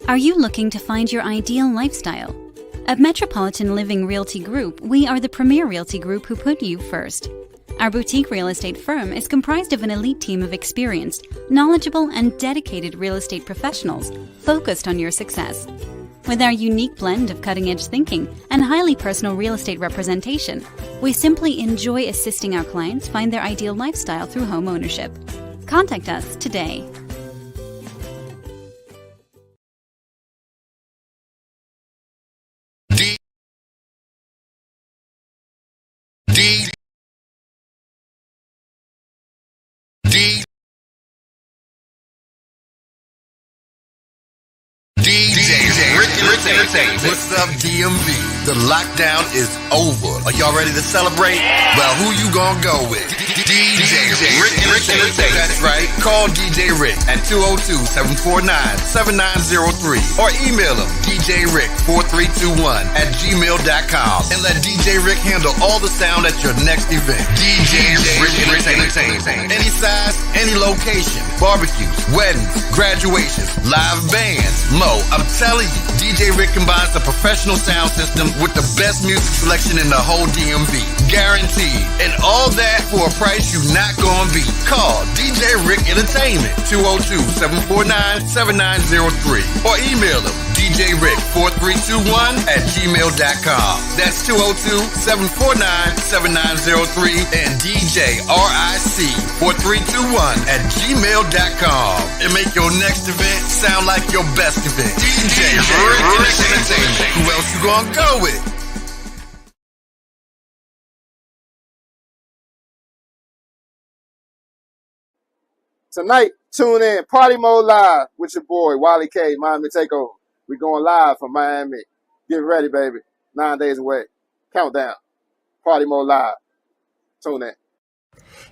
Are you looking to find your ideal lifestyle? At Metropolitan Living Realty Group, we are the premier realty group who put you first. Our boutique real estate firm is comprised of an elite team of experienced, knowledgeable, and dedicated real estate professionals focused on your success. With our unique blend of cutting-edge thinking and highly personal real estate representation, we simply enjoy assisting our clients find their ideal lifestyle through home ownership. Contact us today. What's up, DMV? The lockdown is over. Are y'all ready to celebrate? Well, who you gonna go with? DJ Rick. That's right. Call DJ Rick at 202-749-7903 or email him djrick4321@gmail.com and let DJ Rick handle all the sound at your next event. DJ Rick Entertainment. Any size, any location. Barbecues, weddings, graduations, live bands. Mo, I'm telling you, DJ Rick combines the professional sound system with the best music selection in the whole DMV. Guaranteed. And all that for a price you're not gonna beat. Call DJ Rick Entertainment, 202-749-7903 or email him djrick4321@gmail.com. That's 202-749-7903 and DJRIC4321@gmail.com and make your next event sound like your best event. DJ Rick Entertainment. Who else you gonna go with? Tonight, tune in Partymode Live with your boy Wally K, Miami Takeover. We going live from Miami. Get ready, baby. 9 days away. Countdown. Partymode Live. Tune in.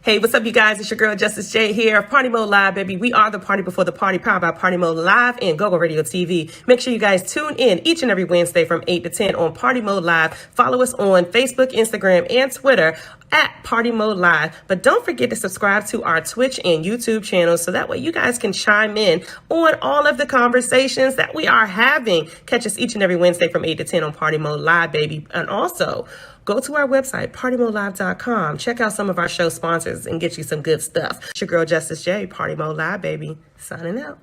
Hey, what's up, you guys? It's your girl, Justice J here. Partymode Live, baby. We are the party before the party, powered by Partymode Live and GoGoRadio TV. Make sure you guys tune in each and every Wednesday from 8 to 10 on Partymode Live. Follow us on Facebook, Instagram, and Twitter at Partymode Live. But don't forget to subscribe to our Twitch and YouTube channels so that way you guys can chime in on all of the conversations that we are having. Catch us each and every Wednesday from 8 to 10 on Partymode Live, baby. And also, go to our website, partymodelive.com. Check out some of our show sponsors and get you some good stuff. It's your girl, Justice J, Partymode Live, baby. Signing out.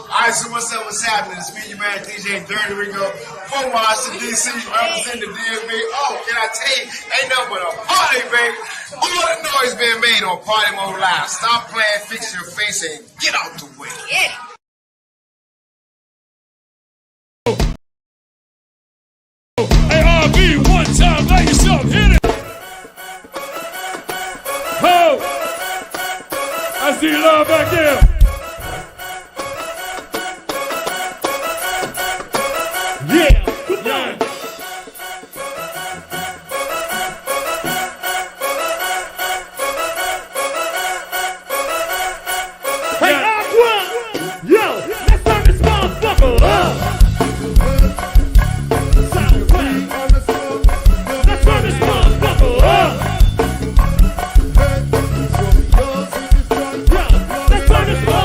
Alright, so what's up? What's happening? It's me, your man, DJ Dirty Rico from Washington, D.C. representing the DMV. Oh, can I tell you, ain't nothing but a party, baby. All the noise being made on Partymode Live. Stop playing, fix your face, and get out the way. Yeah. Hey, RB, one time, lay yourself, hit it. Ho! I see love back there. Yeah, good night. Hey, Aqua! Yo, let's turn this motherfucker up. Sound right. Let's turn this motherfucker up. Yo, let's turn this motherfucker up.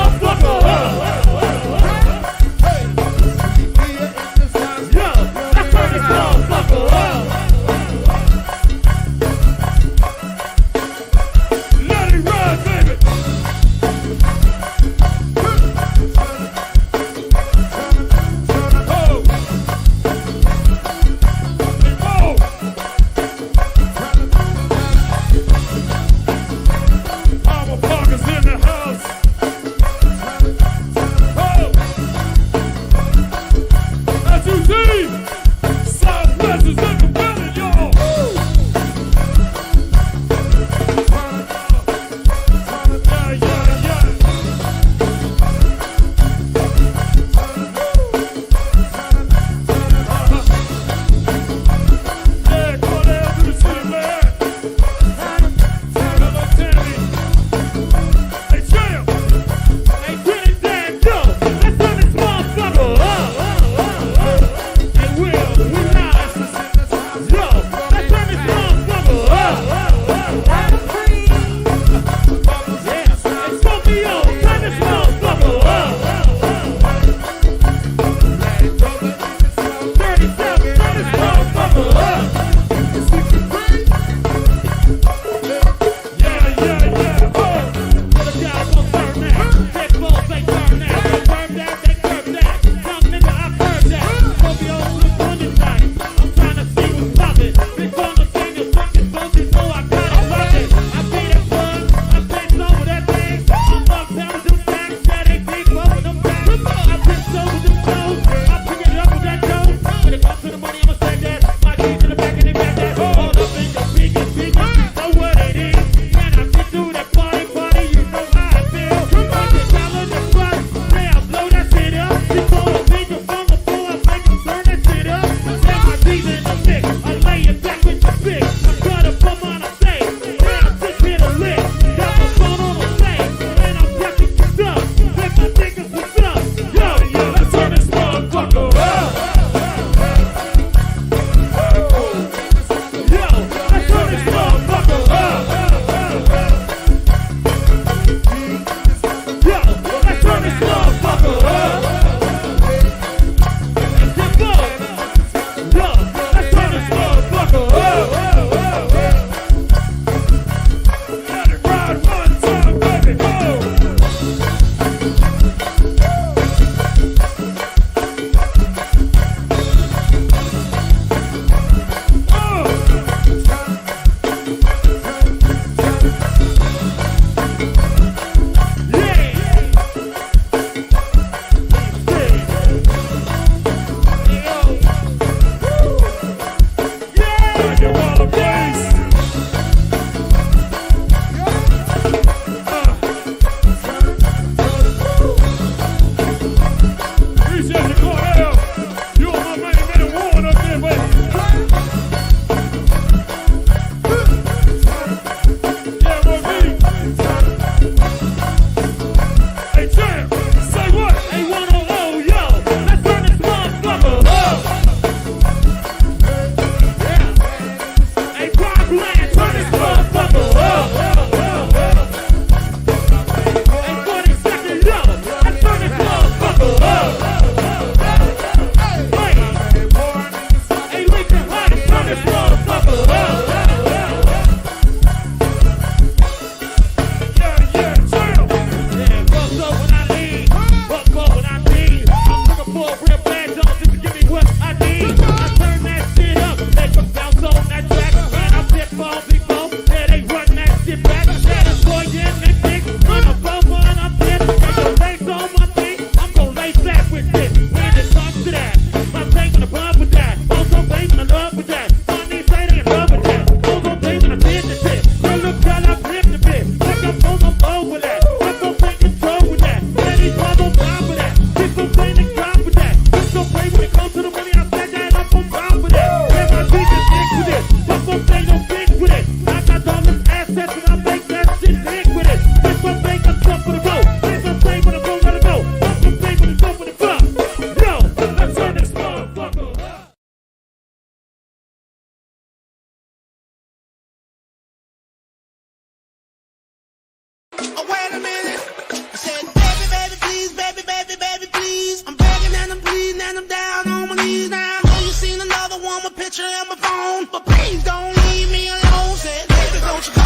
Oh, wait a minute. I said, baby, baby, please, baby, baby, baby, please. I'm begging and I'm pleading and I'm down on my knees now. I know you've seen another one with picture on my phone, but please don't leave me alone. Said, baby, don't you go.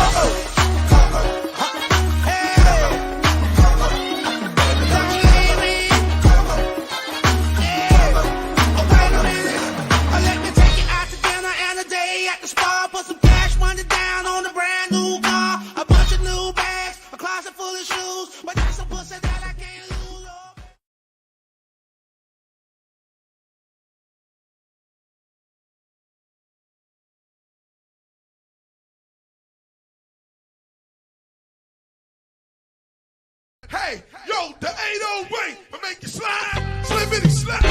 Hey, yo, the 808 will make you slide. Slippity slide.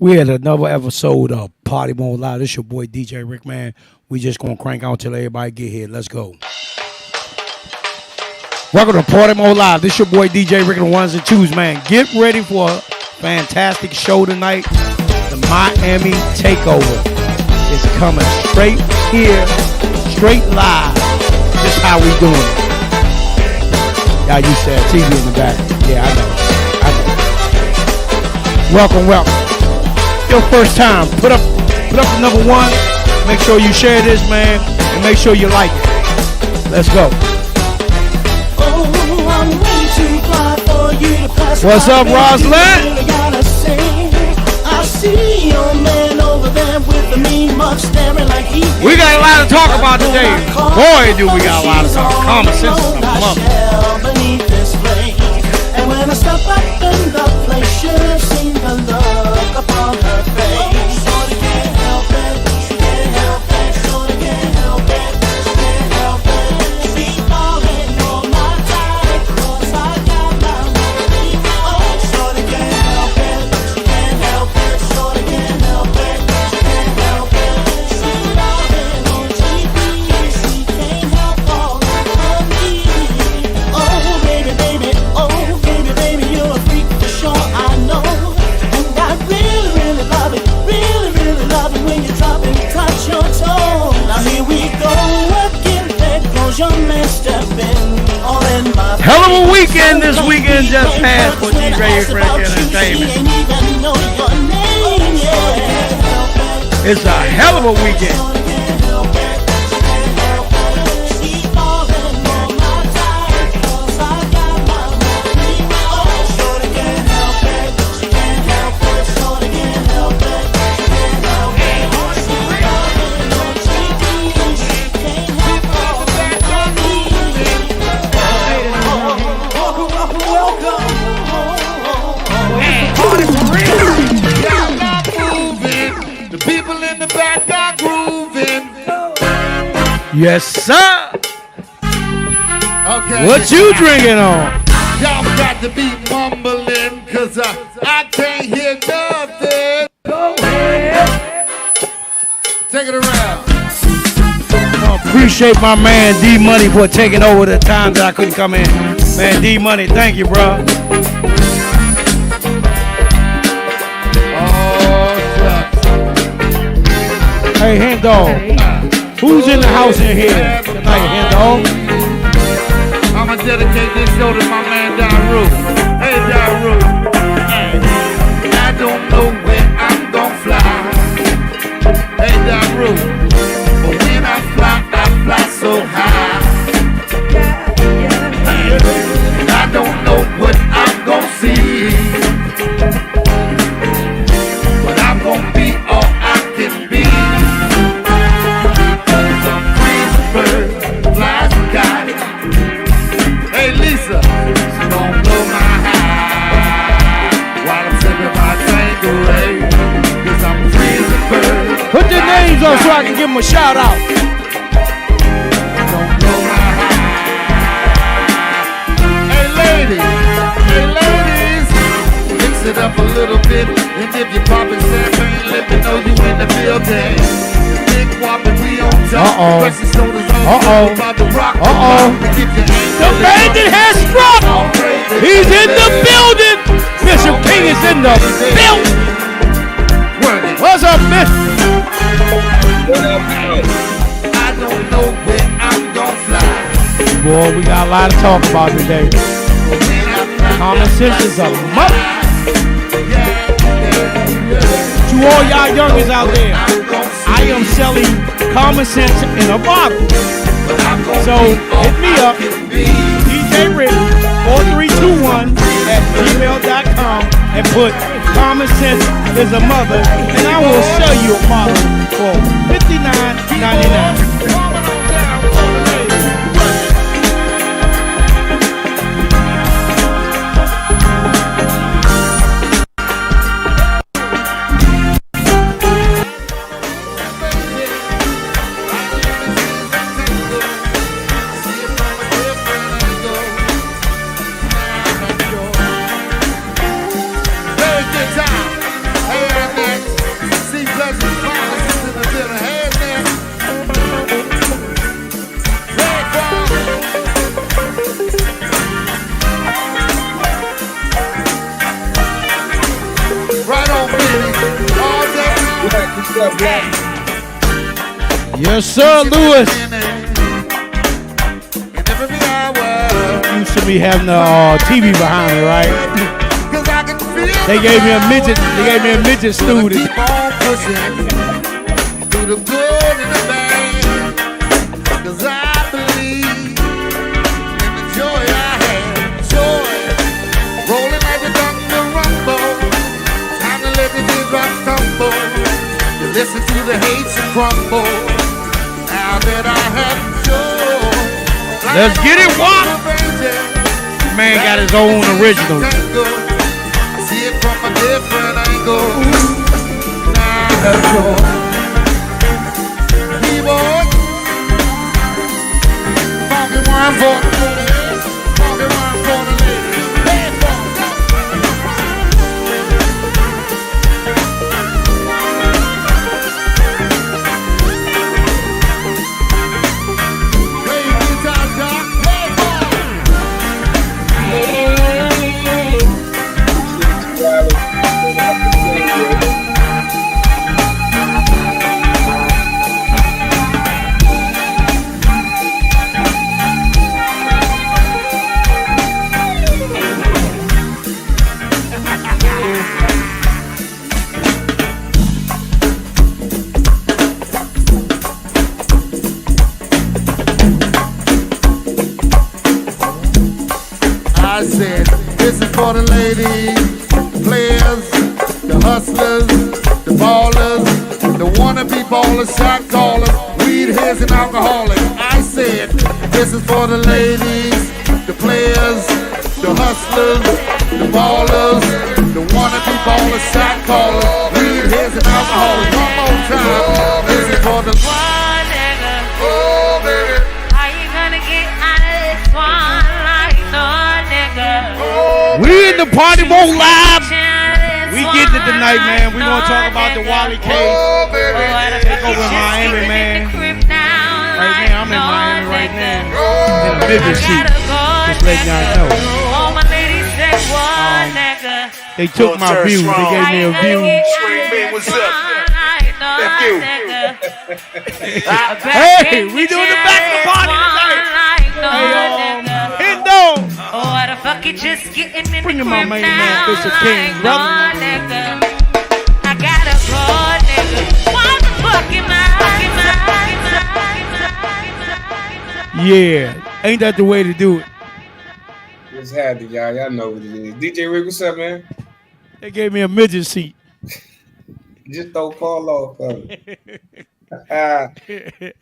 We had another episode of Partymode Live. This your boy DJ Rick, man. We just gonna crank out till everybody get here. Let's go. Welcome to Partymode Live. This your boy DJ Rick and the ones and twos, man. Get ready for a fantastic show tonight. The Miami Takeover is coming straight here, straight live. Just how we doing it. Y'all used to have TV in the back. Yeah, I know. Welcome, welcome. Your first time, put up the number one. Make sure you share this, man, and make sure you like it. Let's go. Oh, I'm way too fly for you to pass. What's up, Rosalind? I see your man over there with the mean mug staring like he. We got a lot to talk about today. Boy, do we got a lot of talk. Common sense is a mother. Beneath this flame. And when I step up in the place, should have seen the look upon her face. Shorty can't help it, she can't help it, shorty can't help it, she can't help it. She falling for my type, 'cause I got my money. Oh, shorty can't help it, she can't help it, shorty can't help it, she can't help it. She loving on TV, she can't help all of me. Oh, baby, baby, oh, baby, baby, you're a freak for sure, I know. And I really, really love it, really, really love it when you drop and touch your toe. Now here we go again, there goes your man stepping all in my face. Hell of a weekend this weekend just passed for DJ Rick Entertainment. She ain't even know your name, yeah. It's a hell of a weekend. Yes, sir. Okay. What you drinking on? Y'all got to be mumbling, cause I can't hear nothing. Go ahead. Take it around. I appreciate my man D Money for taking over the times that I couldn't come in. Man, D Money, thank you, bro. Oh, shucks. Hey, Hen Dog. Who's in the house in here tonight, Hen Dog? I'ma dedicate this show to my man Daru. Hey, Daru. Hey, I don't know where I'm gonna fly. Hey, Daru. But when I fly so high. Hey, I don't know what I'm gonna so I can give him a shout out. Hey ladies, mix it up a little bit. And if you're popping champagne, let me know you in the building. Big whopping, we on top. The bandit has struck. He's in the building. Bishop King is in the building. What's up, man? I don't know where I'm gonna fly. Boy, we got a lot to talk about today. Common sense is a mother. To all y'all youngers out there, I am selling common sense in a bottle. So hit me up, DJ Rick 4321 at gmail.com and put common sense is a mother, and I will sell you a bottle for $59.99. Yes, sir, Lewis. Used to be having the TV behind me, right? They gave me a midget. They gave me a midget student. Listen to the hates and crumble. Now that I have joy. Let's get it, what? Man got his own original. I see it from a different angle. Now I have joy. Keyboard. Funky one for the ladies. Funky one for the ladies. I said, this is for the ladies, the players, the hustlers, the ballers, the wannabe ballers, shot callers, weed heads and alcoholics. I said, this is for the ladies, the players, the hustlers, the ballers, the wannabe ballers, shot callers, weed heads and alcoholics. One more time, this is for the one nigga. Oh, baby. How you gonna get out of this one like no nigga? We in the Partymode Live. We getting it tonight, man. We gonna talk about the Wally K. Takeover Miami, man. Right now, I'm in Miami right now. In the midget seat. Just letting y'all know. They took my views. They gave me a view. What's up? Thank you. Hey, we doing the back of the party tonight. Hendo. What the fuck, you just getting in Bring the in my main man, now, Bishop King, brother. I gotta go, nigga. What the fuck am I? Yeah, ain't that the way to do it? What's happening, y'all? Y'all know what it is. DJ Rick, what's up, man? They gave me a midget seat. Just don't fall off of it.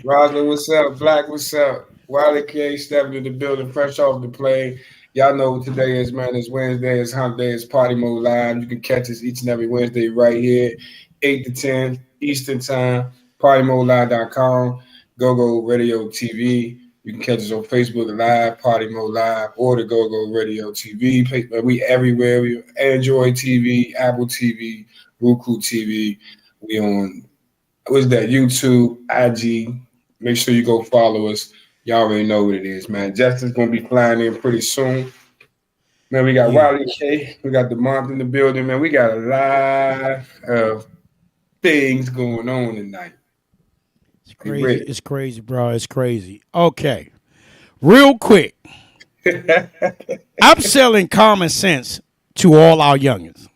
Roslyn, what's up? Black, what's up? Wiley K stepping in the building, fresh off the plane. Y'all know what today is, man. It's Wednesday, it's Hump Day, it's Partymode Live. You can catch us each and every Wednesday right here, 8 to 10 Eastern Time. PartyModeLive.com, GoGoRadio TV. You can catch us on Facebook Live, Party Mode Live, or the GoGoRadio TV. We everywhere. We Android TV, Apple TV, Roku TV. We on what's that? YouTube, IG. Make sure you go follow us. Y'all already know what it is, man. Justin's gonna be flying in pretty soon. Man, we got Wiley K. We got the month in the building, man. We got a lot of things going on tonight. It's crazy. It's crazy, bro. It's crazy. Okay. Real quick. I'm selling common sense to all our youngins.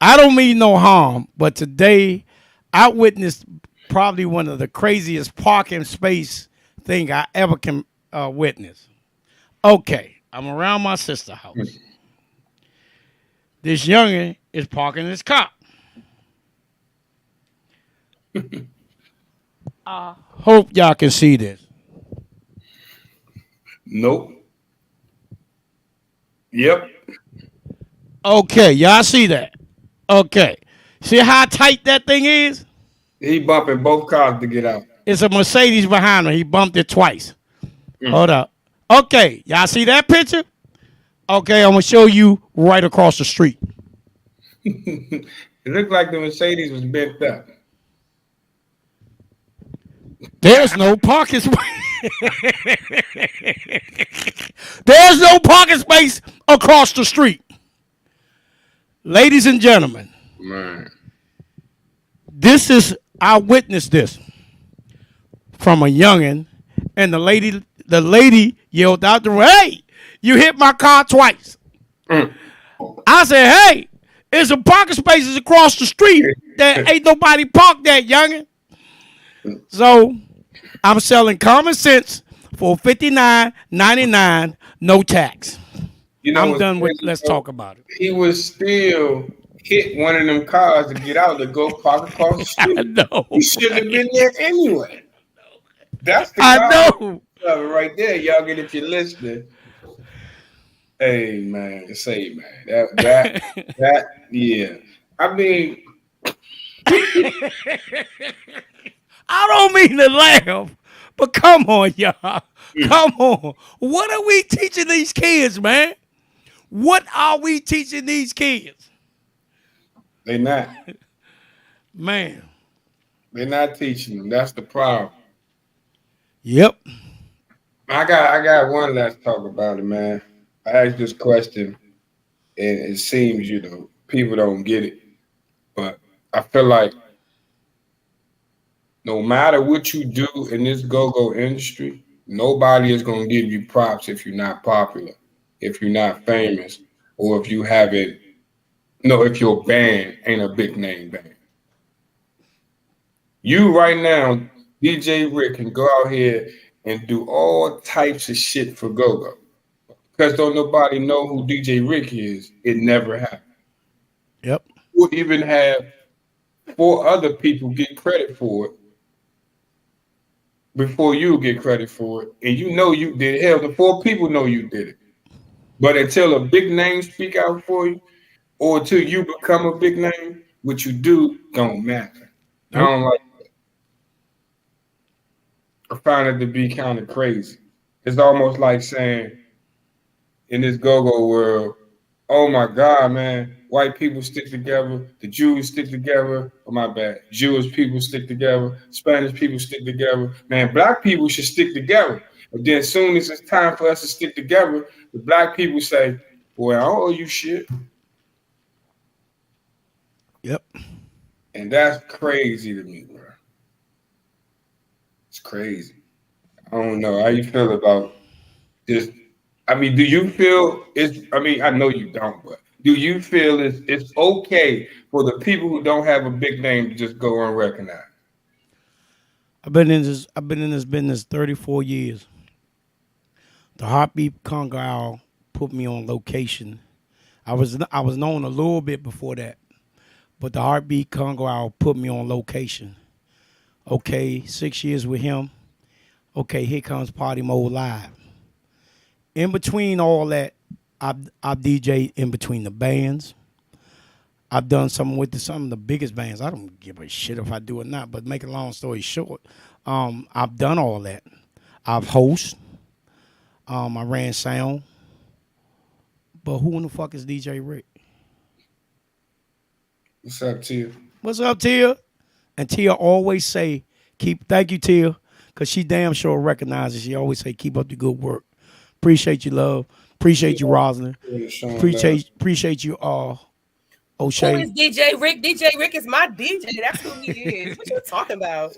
I don't mean no harm, but today I witnessed probably one of the craziest parking space thing I ever can witness. Okay. I'm around my sister's house. This youngin is parking his car. I hope y'all can see this. Nope. Yep. Okay, y'all see that? Okay. See how tight that thing is? He bumping both cars to get out. It's a Mercedes behind him. He bumped it twice. Hold up. Okay, y'all see that picture? Okay, I'm going to show you right across the street. It looked like the Mercedes was bent up. There's no parking space. There's no parking space across the street. Ladies and gentlemen, man, I witnessed this from a youngin', and the lady yelled out the room, "Hey, you hit my car twice." I said, "Hey, there's some parking spaces across the street that ain't nobody parked at, youngin'." So I'm selling common sense for $59.99, no tax. You know, I'm done with. Let's talk about it. He was still hit one of them cars to get out to go park across the street. I know. He shouldn't have been there anyway. That's the I know right there, y'all. Get if you're listening. Hey man, say man, that yeah. I mean, I don't mean to laugh, but come on, y'all. Come on. What are we teaching these kids, man? What are we teaching these kids? They not. Man. They're not teaching them. That's the problem. Yep. I got one last talk about it, man. I asked this question, and it seems, people don't get it. But I feel like no matter what you do in this go-go industry, nobody is going to give you props if you're not popular, if you're not famous, or if you haven't, if your band ain't a big name band. You right now, DJ Rick, can go out here and do all types of shit for go-go. Because don't nobody know who DJ Rick is, it never happened. Yep. We'll even have 4 other people get credit for it before you get credit for it. And you know you did it. Hell, the 4 people know you did it. But until a big name speak out for you, or until you become a big name, what you do don't matter. Nope. I don't like that. I find it to be kind of crazy. It's almost like saying, in this go-go world, oh my God, man, white people stick together, the Jews stick together, Jewish people stick together, Spanish people stick together. Man, black people should stick together. But then as soon as it's time for us to stick together, the black people say, boy, I don't owe you shit. Yep. And that's crazy to me, bro. It's crazy. I don't know how you feel about this. I mean, do you feel I know you don't, but do you feel it's okay for the people who don't have a big name to just go unrecognized? I've been in this business 34 years. The Heartbeat Conga Owl put me on location. I was known a little bit before that, but the Heartbeat Conga Owl put me on location. Okay, 6 years with him. Okay, here comes Partymode Live. In between all that, I DJ'd in between the bands. I've done some with some of the biggest bands. I don't give a shit if I do or not. But make a long story short, I've done all that. I've hosted. I ran sound. But who in the fuck is DJ Rick? What's up, Tia? What's up, Tia? And Tia always say, thank you, Tia, because she damn sure recognizes. She always say, keep up the good work. Appreciate you, love. Appreciate you, Rosalind. Appreciate you all. O'Shea. Who is DJ Rick? DJ Rick is my DJ. That's who he is. What you talking about?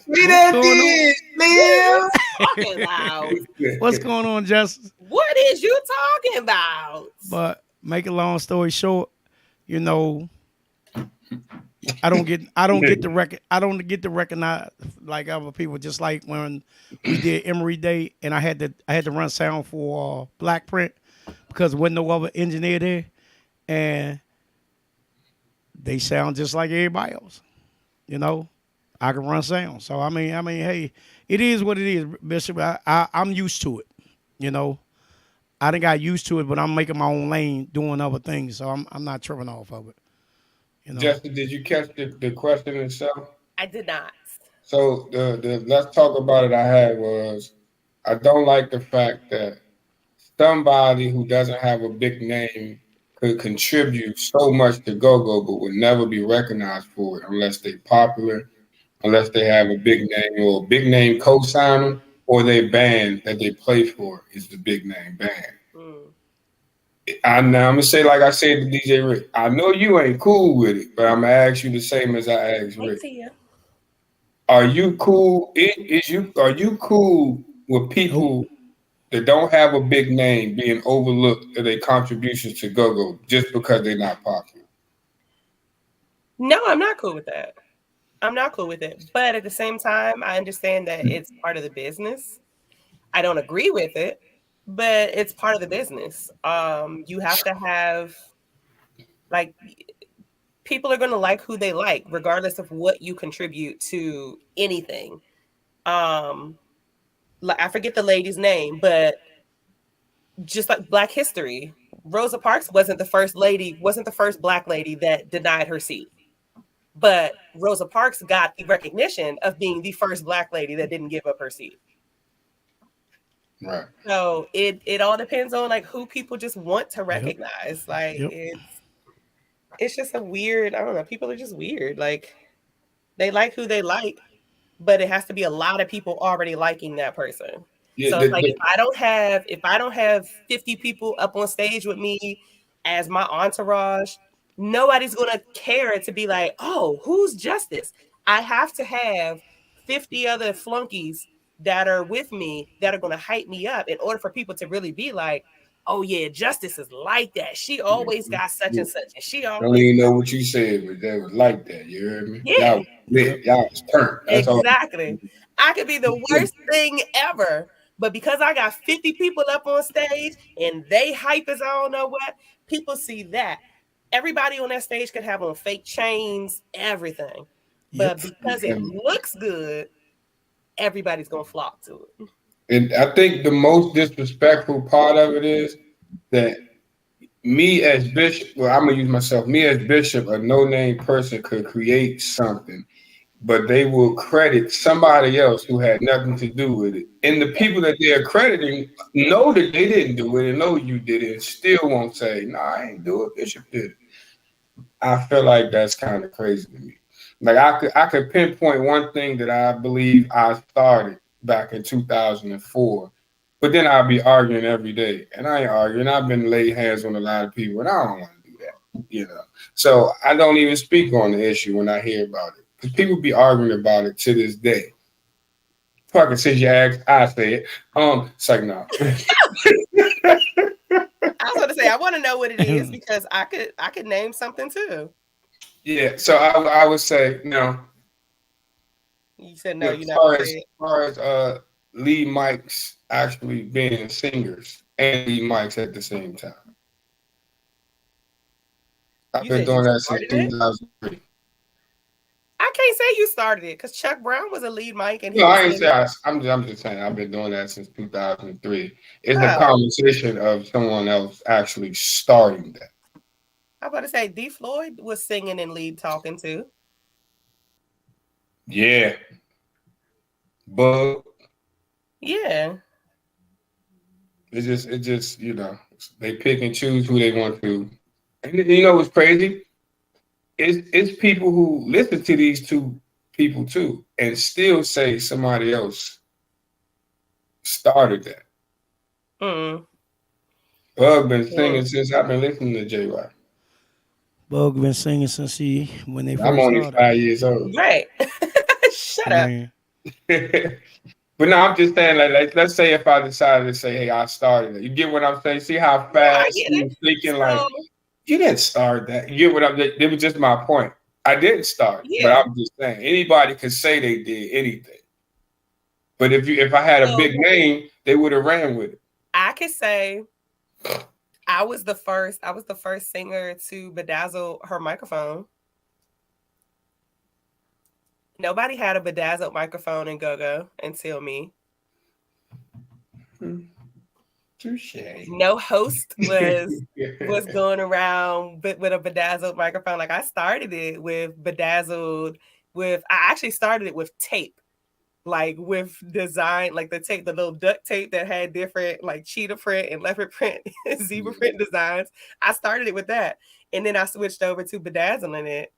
What's going on, Justice? What is you talking about? But make a long story short, you know, I don't get to recognize like other people. Just like when we did Emory Day, and I had to run sound for Black Print because there wasn't no other engineer there, and they sound just like everybody else. You know, I can run sound. So I mean, hey, it is what it is, Bishop. I'm used to it. You know, I done got used to it, but I'm making my own lane, doing other things. So I'm not tripping off of it. You know? Justin, did you catch the question itself? I did not. So the let's talk about it I had was, I don't like the fact that somebody who doesn't have a big name could contribute so much to go-go, but would never be recognized for it unless they're popular, unless they have a big name or a big name co-signer, or their band that they play for is the big name band. I'm gonna say, like I said to DJ Rick, I know you ain't cool with it, but I'm gonna ask you the same as I asked Rick. Are you cool? Are you cool with people that don't have a big name being overlooked at their contributions to go-go just because they're not popular? No, I'm not cool with that. I'm not cool with it. But at the same time, I understand that it's part of the business. I don't agree with it, but it's part of the business. You have to have, like, people are going to like who they like, regardless of what you contribute to anything. I forget the lady's name, but just like Black History, Rosa Parks wasn't the first Black lady that denied her seat. But Rosa Parks got the recognition of being the first Black lady that didn't give up her seat. Right. So it all depends on like who people just want to recognize. Like it's just a weird, I don't know, people are just weird. Like they like who they like, but it has to be a lot of people already liking that person. Yeah, so it's like if I don't have 50 people up on stage with me as my entourage, nobody's gonna care to be like, oh, who's Justice? I have to have 50 other flunkies that are with me that are gonna hype me up in order for people to really be like, oh yeah, Justice is like that. She always got such and such, and she always. I don't even know what you said, but that was like that. You heard me? Yeah, y'all was turned. That's exactly. I could be the worst thing ever, but because I got 50 people up on stage and they hype as I don't know what, people see that. Everybody on that stage could have on fake chains, everything, but because it looks good, everybody's gonna flock to it. And I think the most disrespectful part of it is that me as Bishop, well, I'm gonna use myself, me as Bishop, a no-name person could create something, but they will credit somebody else who had nothing to do with it. And the people that they're crediting know that they didn't do it and know you did it and still won't say, no, I ain't do it, Bishop did it. I feel like that's kind of crazy to me. Like I could pinpoint one thing that I believe I started back in 2004, but then I'll be arguing every day, and I ain't arguing. I've been laid hands on a lot of people, and I don't want to do that, you know. So I don't even speak on the issue when I hear about it, because people be arguing about it to this day. Fucking since you asked, I say it. It's like no. I was going to say I want to know what it is because I could name something too. Yeah, so I would say no. You said no. You're not. As far as lead mics actually being singers and lead mics at the same time. I've been doing that since 2003. I can't say you started it because Chuck Brown was a lead mic. And no, I ain't say I'm just saying I've been doing that since 2003. It's a conversation of someone else actually starting that. I about to say D Floyd was singing and lead talking too. Yeah. Bug. Yeah. It just they pick and choose who they want to. And you know what's crazy? It's people who listen to these two people too, and still say somebody else started that. Mm. Bug been singing since I've been listening to JY. Bug been singing since when they I'm first only started. 5 years old. Right. Shut up. Man. But no, I'm just saying, like, let's say if I decided to say, hey, I started it. You get what I'm saying? See how No, I fast get you it. was thinking, So, like, you didn't start that. You get what I'm saying? It was just my point. I didn't start, but yeah. I'm just saying anybody could say they did anything. But if I had a big name, they would have ran with it. I could say I was the first singer to bedazzle her microphone. Nobody had a bedazzled microphone in go-go until me. Touche. No host was going around with a bedazzled microphone. Like I started it with bedazzled I actually started it with tape. Like with design, like the tape, the little duct tape that had different like cheetah print and leopard print, zebra print designs. I started it with that. And then I switched over to bedazzling it.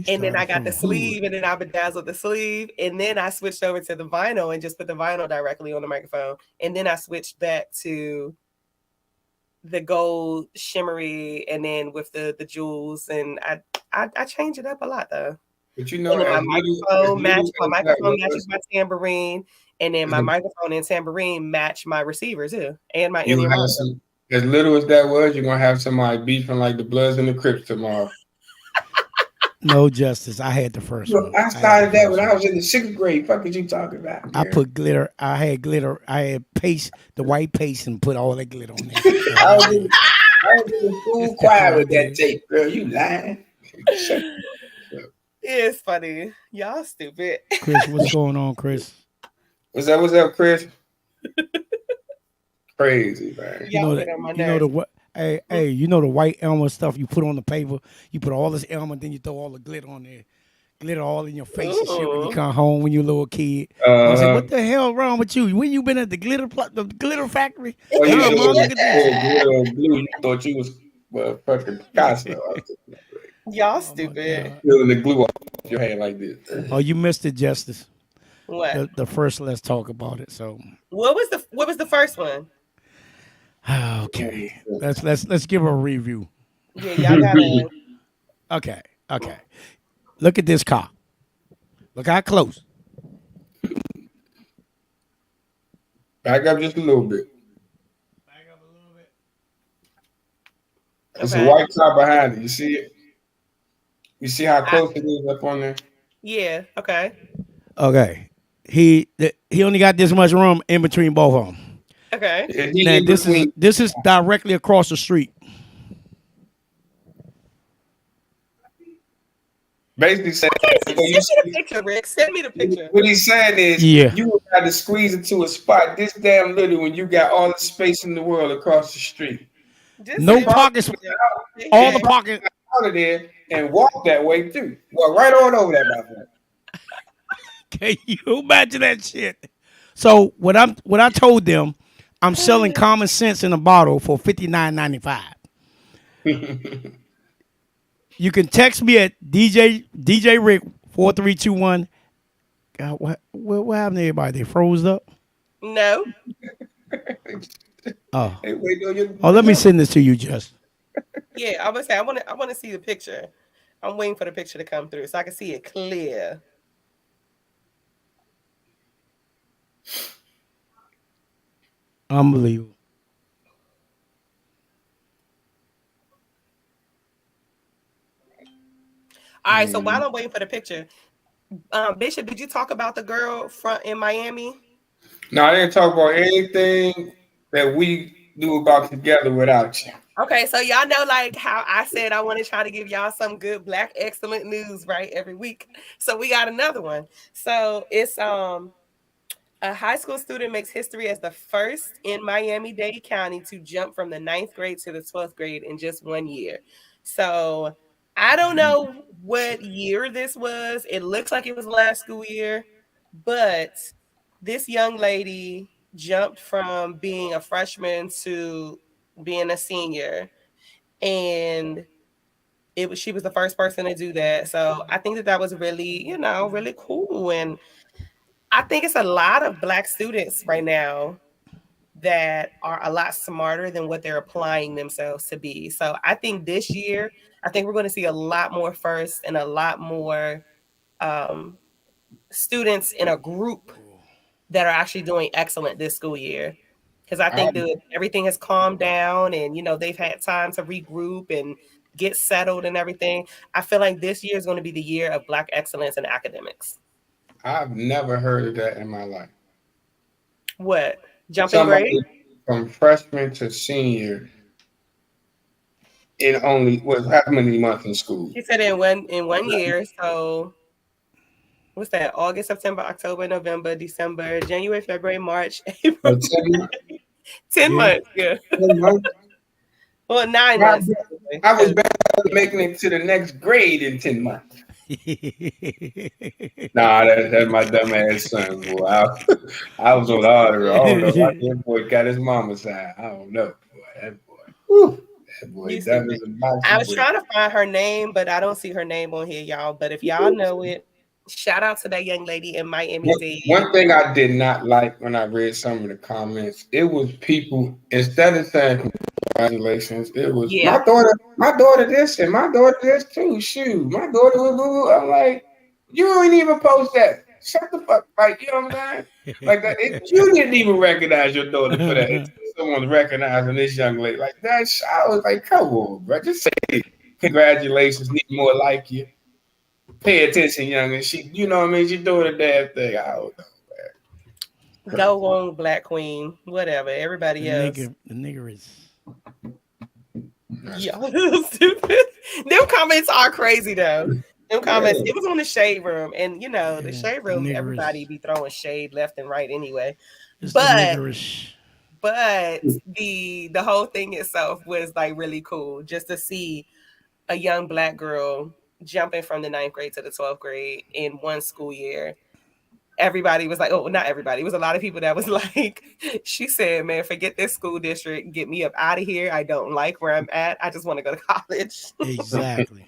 And then I got the sleeve, and then I bedazzled the sleeve, and then I switched over to the vinyl and just put the vinyl directly on the microphone. And then I switched back to the gold shimmery, and then with the jewels, and I change it up a lot though. But you know, And then my microphone matches my tambourine, and then my microphone and tambourine match my receiver too, and my in-ear monitor. As little as that was, you're gonna have somebody beefing like the Bloods and the Crips tomorrow. No Justice. I had the first one. I started that when I was in the 6th grade. Fuck is you talking about? I put glitter. I had glitter. I had paste, the white paste, and put all that glitter on there. I was in the school choir with that tape, girl. You lying? It's funny. Y'all stupid. Chris, what's going on, Chris? What's up, Chris? Crazy, man. You know the what? Hey, you know the white Elmer stuff you put on the paper? You put all this Elmer, then you throw all the glitter on there. Glitter all in your face and shit when you come home when you're a little kid. I was like, what the hell wrong with you? When you been at the glitter factory? Oh, Mom, look at this. Blue, you thought you was fucking Picasso. Y'all stupid. Feeling the glue off your hand like this. Oh, you missed it, Justice. What? The first let's talk about it. So what was the first one? Okay. Let's give a review. Yeah, y'all gotta Okay. Look at this car. Look how close. Back up just a little bit. It's a white car behind it. You see it? You see how close it is up on there? Yeah. Okay. Okay. He only got this much room in between both of them. Okay. Now this is directly across the street. Basically saying, send me the picture, Rick. Send me the picture. What he's saying is, you would have to squeeze into a spot this damn little when you got all the space in the world across the street. No pockets. All the pockets out of there and walk that way too. Walk right on over that, my friend. Can you imagine that shit? So what I told them, I'm selling common sense in a bottle for $59.95. You can text me at DJ Rick 4321. God, what happened to everybody? They froze up? No. Oh, let me send this to you, Just. Yeah, I would say I want to see the picture. I'm waiting for the picture to come through so I can see it clear. Unbelievable. All right, so while I'm waiting for the picture, Bishop, did you talk about the girl front in Miami? No, I didn't talk about anything that we do about Together without you. Okay, so y'all know like how I said I want to try to give y'all some good Black excellent news, right, every week. So we got another one. So it's a high school student makes history as the first in Miami-Dade County to jump from the 9th grade to the 12th grade in just 1 year. So I don't know what year this was. It looks like it was last school year, but this young lady jumped from being a freshman to being a senior, and she was the first person to do that. So I think that was really, really cool. And I think it's a lot of Black students right now that are a lot smarter than what they're applying themselves to be. So I think this year, I think we're going to see a lot more first and a lot more students in a group that are actually doing excellent this school year. Because I think that everything has calmed down and, they've had time to regroup and get settled and everything. I feel like this year is going to be the year of Black excellence in academics. I've never heard of that in my life. What? Jumping grade? From freshman to senior in only how many months in school? She said in one year. So what's that? August, September, October, November, December, January, February, March, April. 10 months. Yeah. 10 months? Well, 9 months. I was making it to the next grade in 10 months. Nah, that's my dumb ass son, boy. I was on the order. I don't know why that boy got his mama's side. I don't know, boy. That boy. I was trying to find her name, but I don't see her name on here, y'all. But if y'all know it, shout out to that young lady in Miami-Dade. One thing I did not like when I read some of the comments, it was people, instead of saying congratulations, it was my daughter this and my daughter this too. Shoot, my daughter was. I'm like, you ain't even post that. Shut the fuck, like, you know what I'm saying? Like that, you didn't even recognize your daughter for that. Someone's recognizing this young lady like that. I was like, come on, bro, just say congratulations. Need more like you. Pay attention, young, and she, you know what I mean? She's doing a damn thing. I don't know, man. Go on, Black Queen. Whatever. Everybody else. The nigger is. Y'all stupid. Them comments are crazy though. Them comments. It was on the shade room, and the shade room. Everybody be throwing shade left and right anyway. But the whole thing itself was like really cool, just to see a young Black girl jumping from the 9th grade to the 12th grade in one school year. Everybody was like, oh, not everybody. It was a lot of people that was like, she said, man, forget this school district. Get me up out of here. I don't like where I'm at. I just want to go to college. Exactly.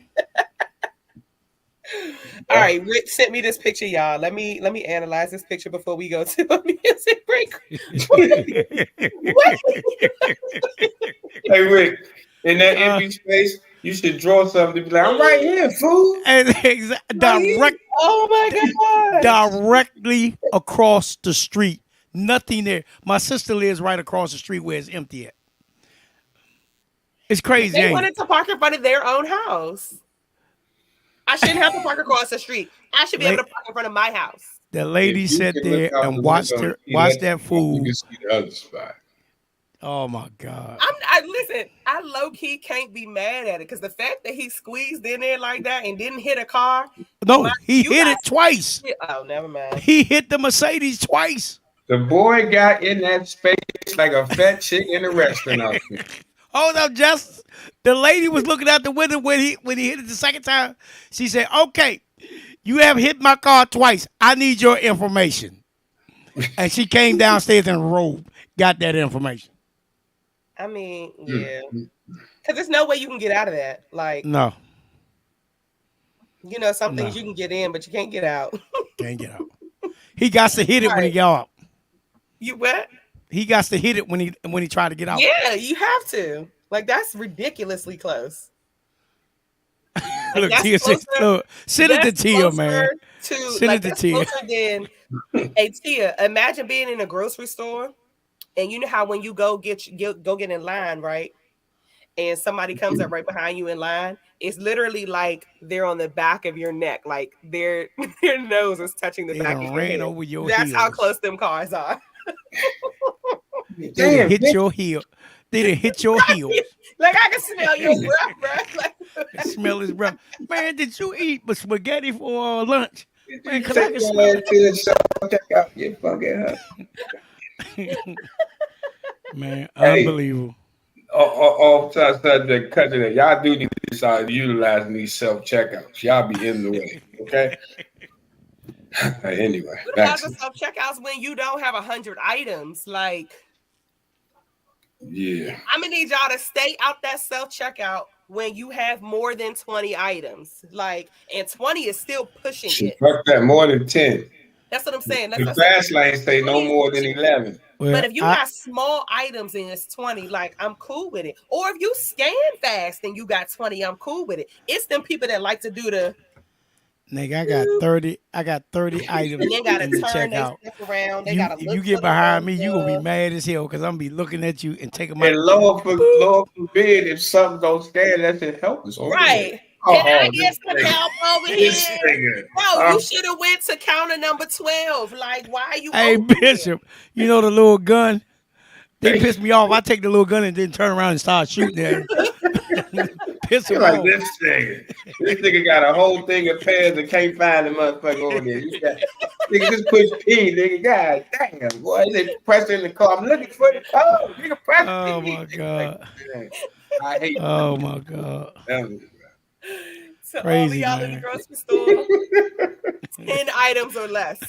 All right, Rick sent me this picture, y'all. Let me analyze this picture before we go to a music break. What? Hey, Rick, in that empty space, you should draw something to be like, I'm right here, fool. Oh my God. Directly across the street. Nothing there. My sister lives right across the street where it's empty at. It's crazy. They wanted to park in front of their own house. I shouldn't have to park across the street. I should be able to park in front of my house. The lady sat there and watched that fool. You can see the other spot. Oh my God! Listen. I low key can't be mad at it because the fact that he squeezed in there like that and didn't hit a car. No, he hit it twice. Oh, never mind. He hit the Mercedes twice. The boy got in that space like a fat chick in a restaurant. Hold up, Jess. The lady was looking out the window when he hit it the second time. She said, "Okay, you have hit my car twice. I need your information." And she came downstairs in a robe, got that information. I mean, yeah. Because there's no way you can get out of that. Like, no. Some things you can get in, but you can't get out. Can't get out. He got to hit it when he got out. You what? He got to hit it when he tried to get out. Yeah, you have to. Like, that's ridiculously close. Look, Tia, send it to Tia, man. Send it to Tia. Hey, Tia, imagine being in a grocery store. And you know how when you go get in line, right? And somebody comes up right behind you in line, it's literally like they're on the back of your neck, like their nose is touching the back of your head. Over your That's heels. how close them cars are. They didn't hit your heel. They didn't hit your heels. Like I can smell your breath, bro. Like, smell his breath. Man, did you eat spaghetti for lunch? Man, cause I can smell it. Check out your fucking man, unbelievable. Off subject, cutting it. Y'all do need to start utilizing these self checkouts. Y'all be in the way, okay? Anyway, What back about to the self checkouts when you don't have 100 items? Like, yeah. I'm gonna need y'all to stay out that self checkout when you have more than 20 items. Like, and 20 is still pushing She it. fucked that more than 10. That's what I'm saying. The That's fast lane say 20 no is more than pushing it. 11. But Well, if you got small items and it's 20, like, I'm cool with it. Or if you scan fast and you got 20, I'm cool with it. It's them people that like to do the nigga, I got 30. I got 30 and items then gotta in the turn they checkout. stuff around. They You, gotta if look you for get the behind wrong me, you gonna be stuff. mad as hell because I'm gonna be looking at you and taking my. And Lord forbid if something don't stand, that should help us on the way. Right. Can I Oh, get some help over this here? nigga. No, you should have went to counter number 12. Like, why are you Hey over Bishop, you know the little gun? They piss me off. I take the little gun and then turn around and start shooting there. Piss You're them like off. this nigga. This nigga got a whole thing of pairs and can't find the motherfucker over there. You got nigga just push P, nigga. God damn, boy. They press in the car. I'm looking for the code. Nigga press Oh P. my Nigga, like, God. man, I hate Oh my God. that. to all of Crazy, y'all in the man. grocery store? 10 items or less.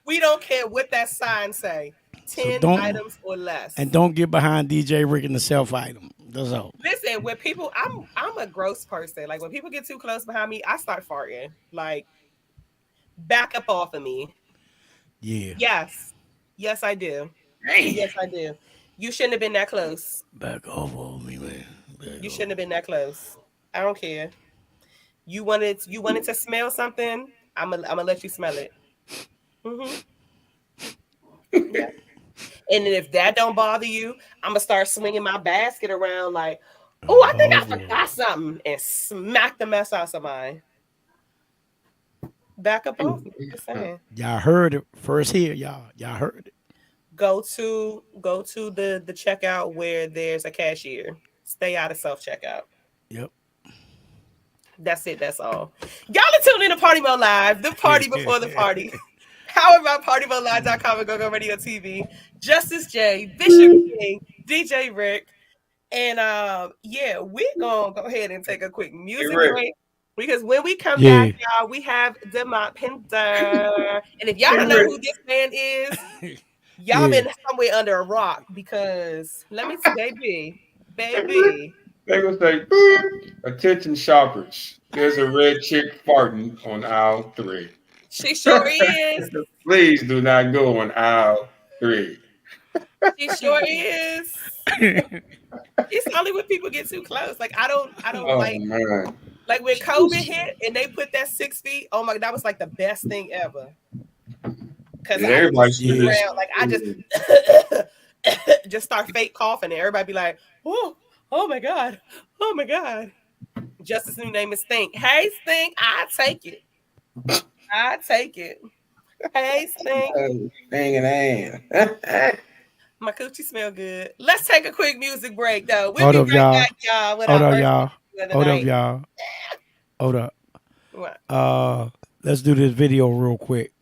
We don't care what that sign say. So 10 don't items or less. and don't get behind DJ Rick in the self item. That's all. Listen, when people, I'm a gross person. Like when people get too close behind me, I start farting. Like, back up off of me. Yeah. Yes. Yes, I do. Yes, I do. You shouldn't have been that close. Back off on me, man. You shouldn't have been that close. I don't care. You wanted to smell something. I'm gonna let you smell it. Mm-hmm. Yeah. And then if that don't bother you, I'm gonna start swinging my basket around like, oh, I think I forgot something, and smack the mess out of somebody. Back up off me. Just saying. Y'all heard it first here, y'all. Y'all heard it. Go to the checkout where there's a cashier. Stay out of self checkout. Yep. That's it. That's all. Y'all are tuned in to Party Mode Live, the party before the party. Powered by PartyModeLive.com and GoGoRadio TV. Justice J, Bishop King, DJ Rick, and yeah, we're gonna go ahead and take a quick music break because when we come back, y'all, we have Demont Pinter, and if y'all don't know who this man is, y'all been somewhere under a rock because let me see, baby. They gonna say, "Beep. Attention shoppers. There's a red chick farting on aisle 3. She sure is. Please do not go on aisle 3. She sure is. It's only when people get too close. Like I don't Man. like when COVID hit and they put that 6 feet. Oh my, that was like the best thing ever. Because everybody around, like I just start fake coughing and everybody be like, oh my god. Justice's new name is Stink. Hey Stink, I take it. Hey Stink. My coochie smell good. Let's take a quick music break though. We'll be right back, y'all. Hold up, y'all. Hold up. What? Let's do this video real quick.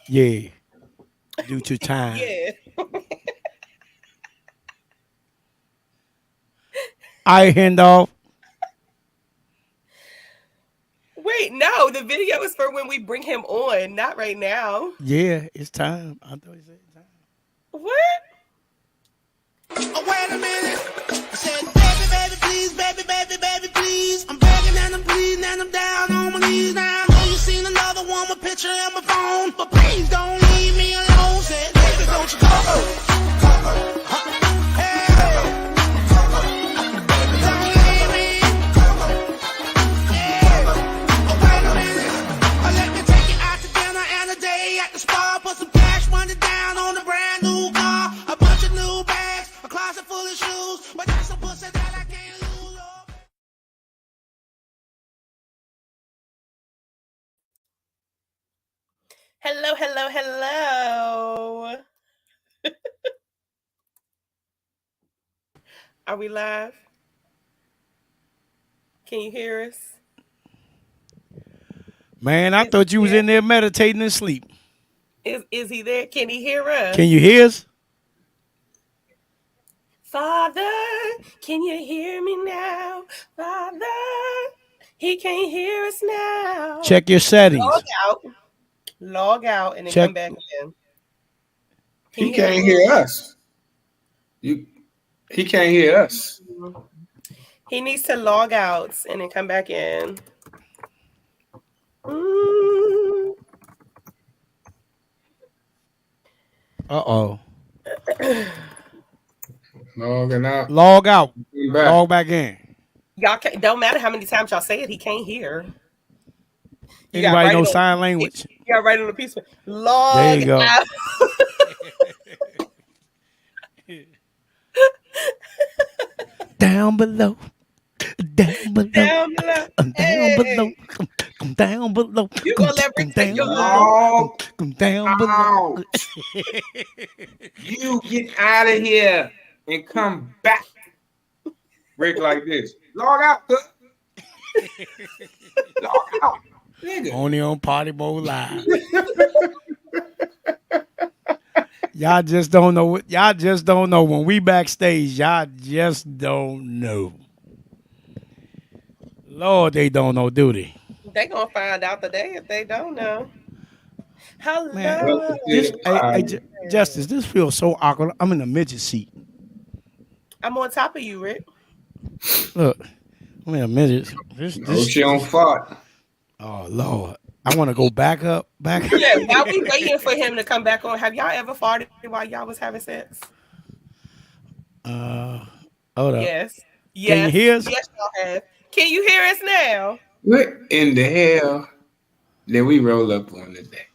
Yeah. Due to time. Yeah. I hand off. Wait, no, the video is for when we bring him on, not right now. Yeah, it's time. I thought you said time. What? Oh, wait a minute. I said, baby, please. I'm begging and I'm pleading and I'm down on my knees now. I know you seen another one with picture on my phone, but please don't leave me alone. Said, baby, don't you go. Hello. Are we live? Can you hear us? Man, I thought you was in there meditating and sleep. Is he there? Can he hear us? Can you hear us? Father, can you hear me now? Father, he can't hear us now. Check your settings. Log out, and then Check. come back again. He can't hear us. He can't hear us. He needs to log out and then come back in. Uh-oh. Logging out. Log out. Log back in. Y'all can't, don't matter how many times y'all say it, he can't hear. Anybody know sign language? You got right on the piece. Log there you go. out. Down below. Down below. Down below. Down below. Come down below. You gonna let Rick take your come down below. You get out of here and come back. Rick like this. Log out. Log out. Nigga. Only on Party Mode Live. Y'all just don't know what y'all just don't know. When we backstage, y'all just don't know. Lord, they don't know, do they? They gonna find out today if they don't know. Hello. Man, Justice, this feels so awkward. I'm in the midget seat. I'm on top of you, Rick. Look, I'm in a midget. She on fart. Oh Lord, I want to go back up. Yeah, while we waiting for him to come back on, have y'all ever farted while y'all was having sex? Hold up. Yes. Can you hear us? Yes, y'all have. Can you hear us now? What in the hell did we roll up on today?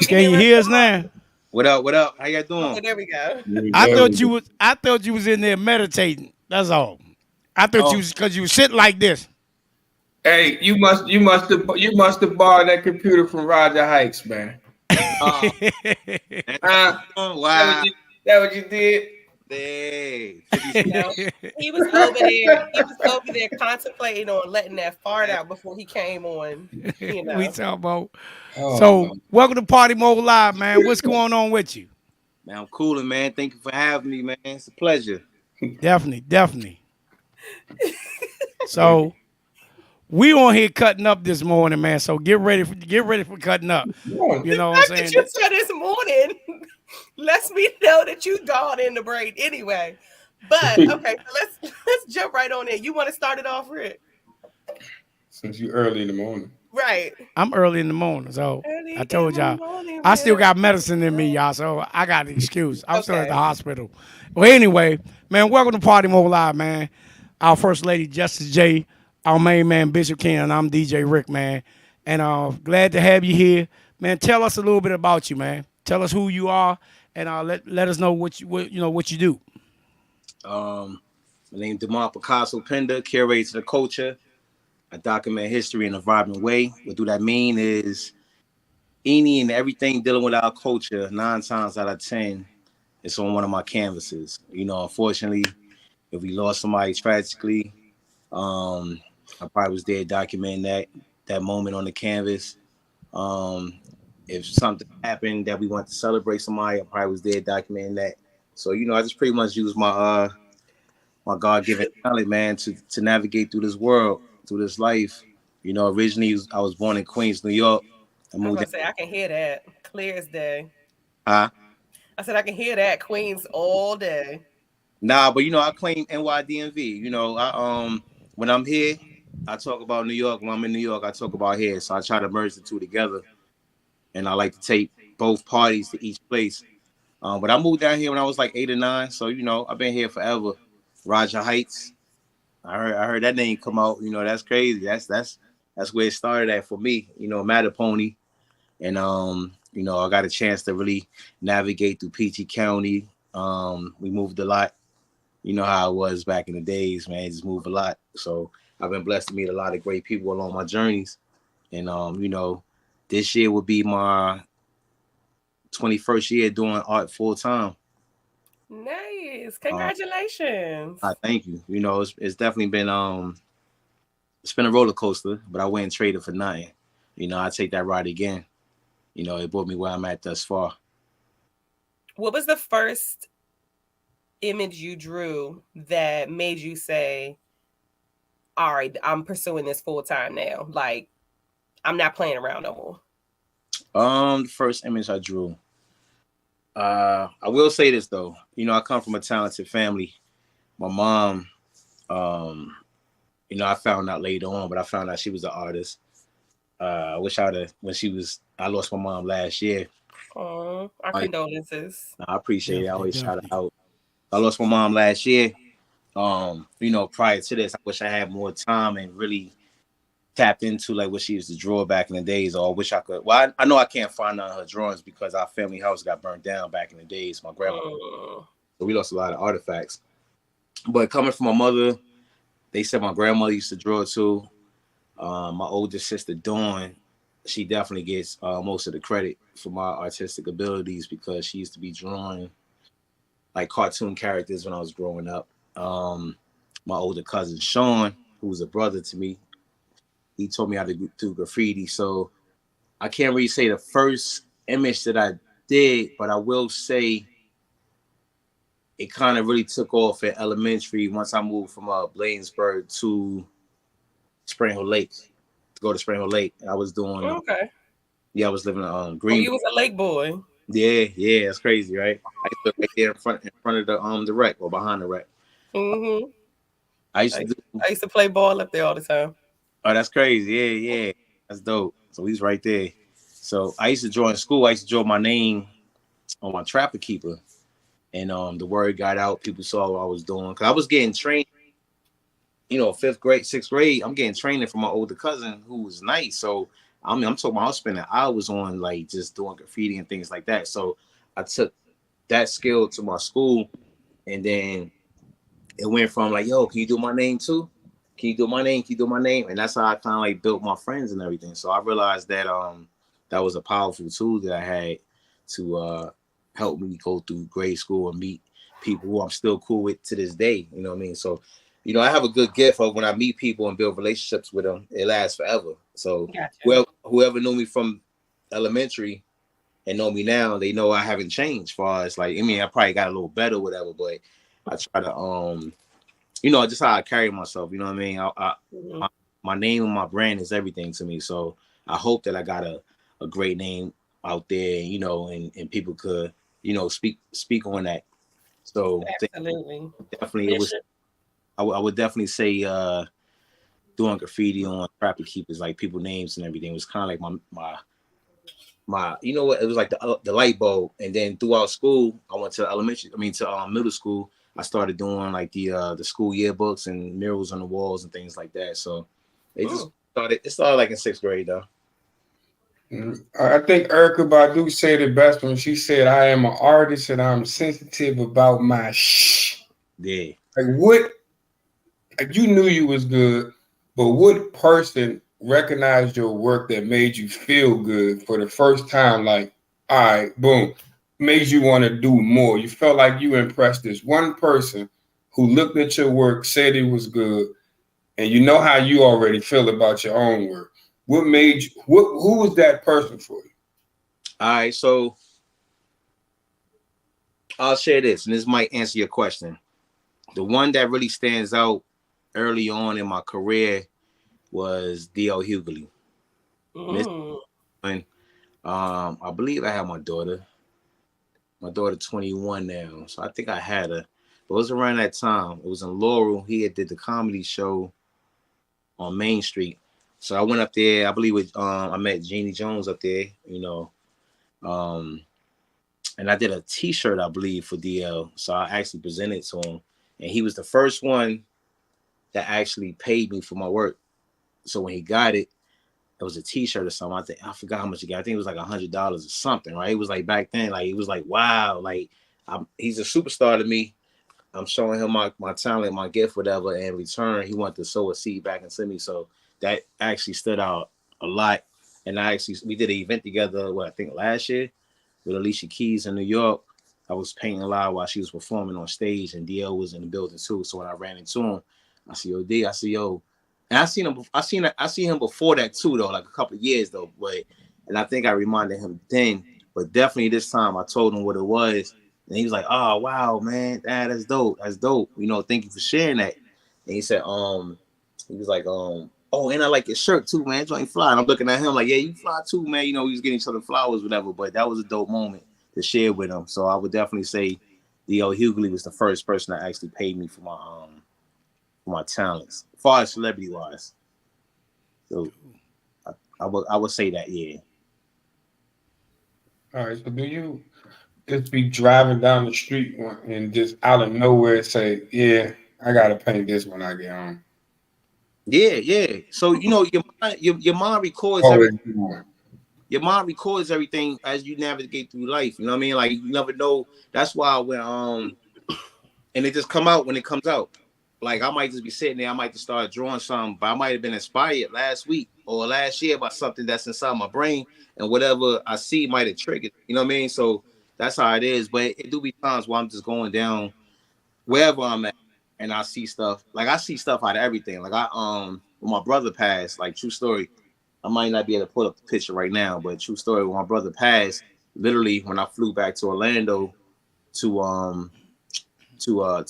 Can you hear us now? What up? What up? How y'all doing? Oh, there we go. I thought you was in there meditating. That's all. I thought you was because you was sitting like this. Hey, you must have borrowed that computer from Roger Heights, man. Wow. That what you did? Hey. He was over there. He was over there contemplating on letting that fart out before he came on. You know. We talking about. Welcome to Party Mode Live, man. What's going on with you? Man, I'm cooling, man. Thank you for having me, man. It's a pleasure. Definitely. So we on here cutting up this morning, man. So get ready for cutting up. You know what I'm saying? You said this morning lets me know that you gone in the brain anyway. But okay, so let's jump right on in. You want to start it off, Rick? Since you early in the morning. Right. I'm early in the morning, so I told y'all I still got medicine in me, y'all. So I got an excuse. I'm still at the hospital. Well, anyway, man, welcome to Party Mode Live, man. Our First Lady, Justice J, our main man, Bishop Ken, I'm DJ Rick, man. And glad to have you here. Man, tell us a little bit about you, man. Tell us who you are, and let us know what you do. My name is DeMar Picasso Pender, curator to the culture. I document history in a vibrant way. What do that mean is any and everything dealing with our culture, 9 times out of 10, it's on one of my canvases. You know, unfortunately, if we lost somebody tragically, I probably was there documenting that moment on the canvas. If something happened that we want to celebrate somebody, I probably was there documenting that. So, you know, I just pretty much use my my God-given talent, man, to navigate through this world, through this life. You know, originally I was born in Queens, New York. I was gonna say I can hear that clear as day. Huh? I said I can hear that Queens all day. Nah, but you know, I claim NYDMV. You know, I when I'm here, I talk about New York. When I'm in New York, I talk about here. So I try to merge the two together. And I like to take both parties to each place. But I moved down here when I was like 8 or 9. So, you know, I've been here forever. Roger Heights. I heard that name come out. You know, that's crazy. That's where it started at for me. You know, Mattapony. And, you know, I got a chance to really navigate through Peachy County. We moved a lot. You know how it was back in the days, man. Just moved a lot. So I've been blessed to meet a lot of great people along my journeys. And, you know, this year will be my 21st year doing art full time. Nice. Congratulations. Thank you. You know, it's definitely been it's been a roller coaster, but I wouldn't trade it for nothing. You know, I take that ride again. You know, it brought me where I'm at thus far. What was the first image you drew that made you say, all right, I'm pursuing this full time now. Like, I'm not playing around no more. The first image I drew. I will say this though. You know, I come from a talented family. My mom, you know, I found out later on, but I found out she was an artist. I wish I'd have I lost my mom last year. Oh, our condolences. I appreciate it. I always shout her out. I lost my mom last year. You know, prior to this, I wish I had more time and really tapped into like what she used to draw back in the days, or I wish I could. Well, I know I can't find none of her drawings because our family house got burned down back in the days. My grandma, so we lost a lot of artifacts. But coming from my mother, they said my grandmother used to draw too. My older sister Dawn, she definitely gets most of the credit for my artistic abilities because she used to be drawing like cartoon characters when I was growing up. My older cousin Sean, who was a brother to me, he taught me how to do graffiti. So I can't really say the first image that I did, but I will say it kind of really took off at elementary once I moved from Bladensburg to Spring Hill Lake, to go to Spring Hill Lake. I was doing, I was living in Green. Oh, you was a lake boy. Yeah, that's crazy, right? I used to live right there in front of the rec or behind the rec. Mm-hmm. I used to play ball up there all the time. Oh, that's crazy. Yeah. That's dope. So he's right there. So I used to draw in school. I used to draw my name on my trapper keeper. And the word got out. People saw what I was doing. Because I was getting trained, you know, 5th grade, 6th grade. I'm getting training from my older cousin who was nice. So, I mean, I'm talking about I was spending hours on, like, just doing graffiti and things like that. So I took that skill to my school. And then it went from, like, yo, can you do my name too? Can you do my name? Can you do my name? And that's how I kind of like built my friends and everything. So I realized that that was a powerful tool that I had to help me go through grade school and meet people who I'm still cool with to this day. You know what I mean? So, you know, I have a good gift of when I meet people and build relationships with them, it lasts forever. So whoever knew me from elementary and know me now, they know I haven't changed. Far as like, I mean, I probably got a little better, whatever, but I try to you know, just how I carry myself, you know what I mean? My name and my brand is everything to me. So I hope that I got a great name out there, you know, and people could, you know, speak on that. So absolutely, definitely, it was. I would definitely say doing graffiti on trapper keepers, like people names and everything, was kind of like my you know what, it was like the light bulb. And then throughout school, I went to middle school. I started doing like the school yearbooks and murals on the walls and things like that. So it started like in 6th grade though. I think Erykah Badu said it best when she said, "I am an artist and I'm sensitive about my shh." Yeah. Like what? Like you knew you was good, but what person recognized your work that made you feel good for the first time? Like, all right, boom, made you want to do more. You felt like you impressed this one person who looked at your work, said it was good, and you know how you already feel about your own work. What made you? Who was that person for you? All right, so I'll share this, and this might answer your question. The one that really stands out early on in my career was D.L. Hughley. I believe I had my daughter 21 now, so I think I had her. But it was around that time. It was in Laurel. He did the comedy show on Main Street. So I went up there. I believe I met Jeannie Jones up there, you know. And I did a T-shirt, I believe, for DL. So I actually presented to him. And he was the first one that actually paid me for my work. So when he got it, it was a T-shirt or something. I forgot how much he got. I think it was like $100 or something, right? It was like back then, like it was like, wow, like he's a superstar to me. I'm showing him my talent, my gift, whatever. And in return, he wanted to sow a seed back into me. So that actually stood out a lot. And we did an event together, I think last year with Alicia Keys in New York. I was painting a lot while she was performing on stage, and DL was in the building too. So when I ran into him, I see, yo, D, I see, yo. And I seen him before that too, though, like a couple of years though. And I think I reminded him then, but definitely this time I told him what it was. And he was like, "Oh wow, man, that's dope. That's dope. You know, thank you for sharing that." And he said, he was like, oh, and I like your shirt too, man. Joint fly. And I'm looking at him like, yeah, you fly too, man. You know, we was getting each other flowers, whatever. But that was a dope moment to share with him. So I would definitely say D.L. Hughley was the first person that actually paid me for my talents, as far as celebrity wise. So I would say that, yeah. All right. So do you just be driving down the street and just out of nowhere say, "Yeah, I gotta paint this when I get home"? Yeah. So you know, your mind records everything. Your mind records everything as you navigate through life. You know what I mean? Like you never know. That's why when and it just come out when it comes out. Like I might just be sitting there, I might just start drawing something, but I might have been inspired last week or last year by something that's inside my brain, and whatever I see might have triggered. You know what I mean? So that's how it is. But it do be times where I'm just going down wherever I'm at, and I see stuff. Like I see stuff out of everything. Like when my brother passed, like true story. I might not be able to pull up the picture right now, but true story. When my brother passed, literally when I flew back to Orlando to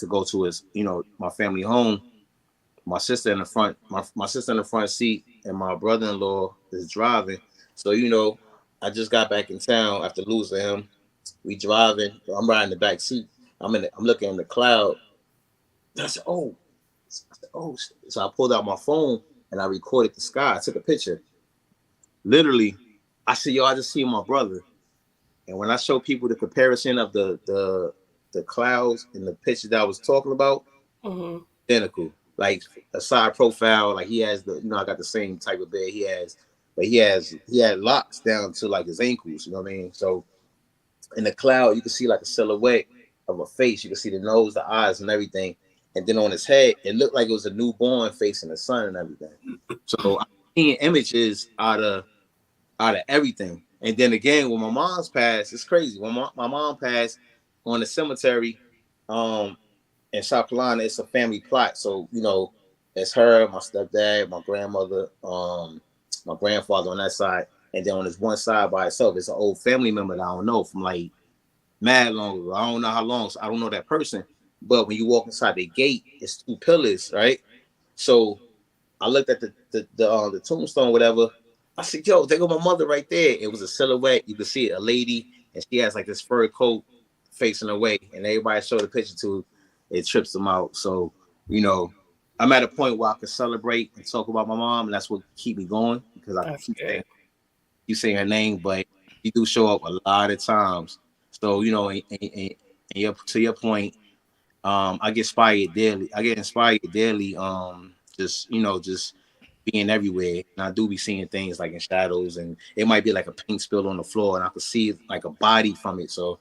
go to his, you know, my family home, my sister in the front, my sister in the front seat, and my brother-in-law is driving. So you know, I just got back in town after losing him. We driving. I'm riding the back seat. I'm looking in the cloud. I said, oh. So I pulled out my phone and I recorded the sky. I took a picture. Literally, I said, yo, I just see my brother. And when I show people the comparison of the clouds and the picture that I was talking about, identical. Like a side profile, like he has the, you know, I got the same type of beard he has, but he had locks down to like his ankles, you know what I mean? So in the cloud, you can see like a silhouette of a face. You can see the nose, the eyes, and everything. And then on his head, it looked like it was a newborn facing the sun and everything. So I'm seeing images out of everything. And then again, when my mom's passed, it's crazy. When my mom passed on the cemetery, in South Carolina, it's a family plot. So, you know, it's her, my stepdad, my grandmother, my grandfather on that side. And then on this one side by itself, it's an old family member that I don't know from like mad long ago. I don't know how long, so I don't know that person. But when you walk inside the gate, it's two pillars, right? So I looked at the tombstone, whatever. I said, yo, there go my mother right there. It was a silhouette. You could see it, a lady, and she has like this fur coat facing away. And everybody showed the picture to, it trips them out. So, you know, I'm at a point where I can celebrate and talk about my mom, and that's what keep me going, because I keep saying her name, but she do show up a lot of times. So, you know, and to your point, I get inspired daily. Just, you know, just being everywhere. And I do be seeing things like in shadows, and it might be like a paint spill on the floor, and I could see like a body from it. So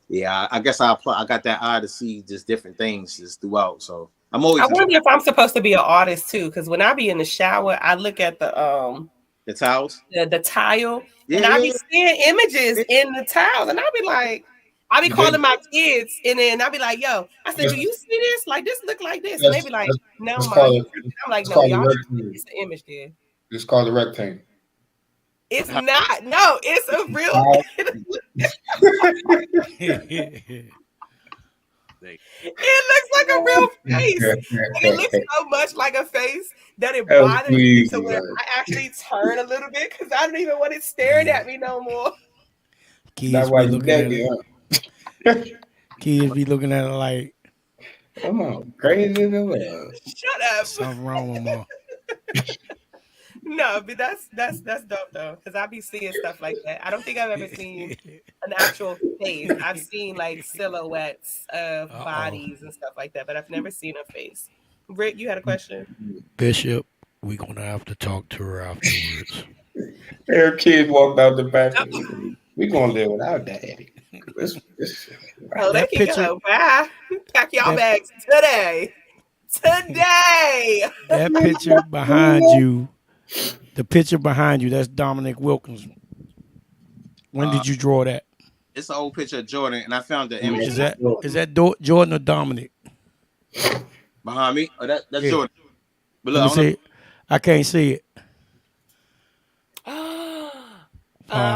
yeah, I guess I got that eye to see just different things just throughout. So I'm always. I wonder if I'm supposed to be an artist too, because when I be in the shower, I look at the towels, the tile, and I be seeing images in the tiles, and I be like, I be calling my kids, and then I be like, yo, I said, do you see this? Like this look like this, and they be like, no, mom. I'm like, no, y'all, it's an image there. It's called a rectangle. It's not. No, it's a real. It looks like a real face. Like it looks so much like a face that it bothers me. So when I actually turn a little bit, because I don't even want it staring at me no more. Kids be looking at it. Kids be looking at it like, come on, crazy as well. Shut up. Something wrong with mom. No, but that's dope though, because I be seeing stuff like that. I don't think I've ever seen an actual face. I've seen like silhouettes of bodies and stuff like that, but I've never seen a face. Rick, you had a question? Bishop, we're gonna have to talk to her afterwards. Her kid walked out the back. We're gonna live without daddy. Oh, that can go. Bye. Pack y'all bags today. That picture behind you. The picture behind you, that's Dominic Wilkins. When did you draw that? It's an old picture of Jordan, and I found the image. Is that Jordan or Dominic? Behind me? Oh, that's Jordan. But look, I can't see it. I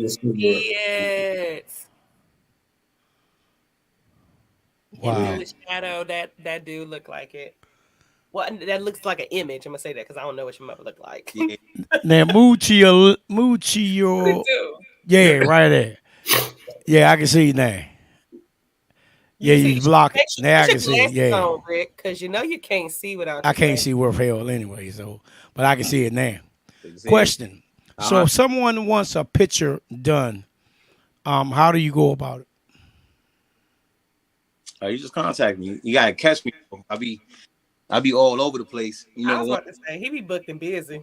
see it. In Wow. Blue Shadow, that dude looked like it. Well, that looks like an image. I'm gonna say that because I don't know what your mother looked like. Yeah. Now Muccio, Do. yeah, right there. Yeah, I can see it now. Yeah, You see, you block it. make sure you Now put I your can see it. glasses Yeah, on, Rick, because you know you can't see without I your can't glasses. see worth hell anyway. So, but I can see it now. So you see it. Question: So, Uh-huh. if someone wants a picture done, how do you go about it? You just contact me. You gotta catch me. I'll be all over the place. You I know, was about to say he be booked and busy.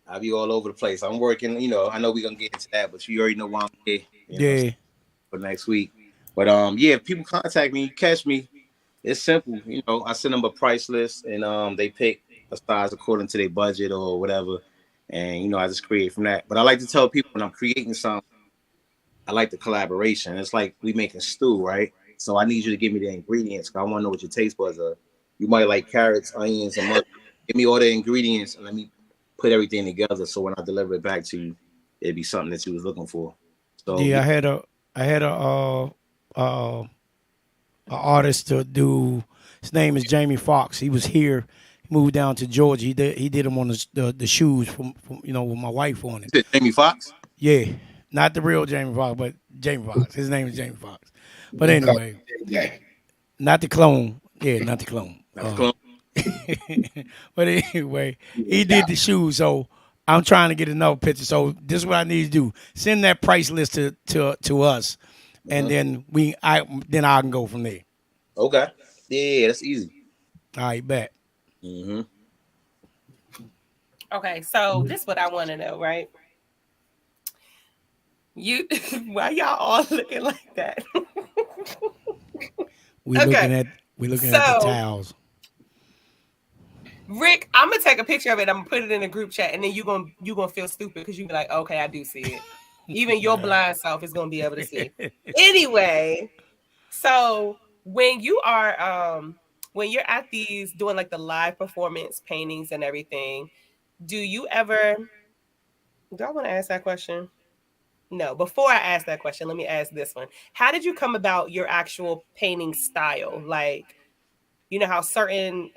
I'll be all over the place. I'm working. You know, I know we're gonna get into that, but you already know why I'm here. You know, Yeah, for next week. But yeah, if people contact me, catch me. It's simple. You know, I send them a price list, and they pick a size according to their budget or whatever, and you know, I just create from that. But I like to tell people when I'm creating something, I like the collaboration. It's like we making stew, right? So I need you to give me the ingredients. Cause I want to know what your taste buds are. You might like carrots, onions, and mushrooms. Give me all the ingredients and let me put everything together. So when I deliver it back to you, it'd be something that you was looking for. So yeah. yeah, I had a artist to do. His name is Jamie Foxx. He was here. He moved down to Georgia. He did him on the shoes from with my wife on it. is it Jamie Foxx? Yeah, not the real Jamie Foxx, but Jamie Foxx. His name is Jamie Foxx. But We call anyway, it that. not the clone. Yeah, not the clone. Not the clone. But anyway, he Yeah. did the shoes. So I'm trying to get another picture. So this is what I need to do. Send that price list to us, and then I can go from there. Okay. Yeah, that's easy. All right, bet. Mm-hmm. Okay, so this is what I want to know, right? You, why y'all all looking like that? We Okay, looking at the so towels. Rick, I'm gonna take a picture of it. I'm gonna put it in a group chat, and then you gonna feel stupid because you be like, okay, I do see it. Even your blind self is gonna be able to see. Anyway, so when you're at these doing like the live performance paintings and everything, do you ever? Do I want to ask that question? No. Before I ask that question, let me ask this one. How did you come about your actual painting style? Like, you know how certain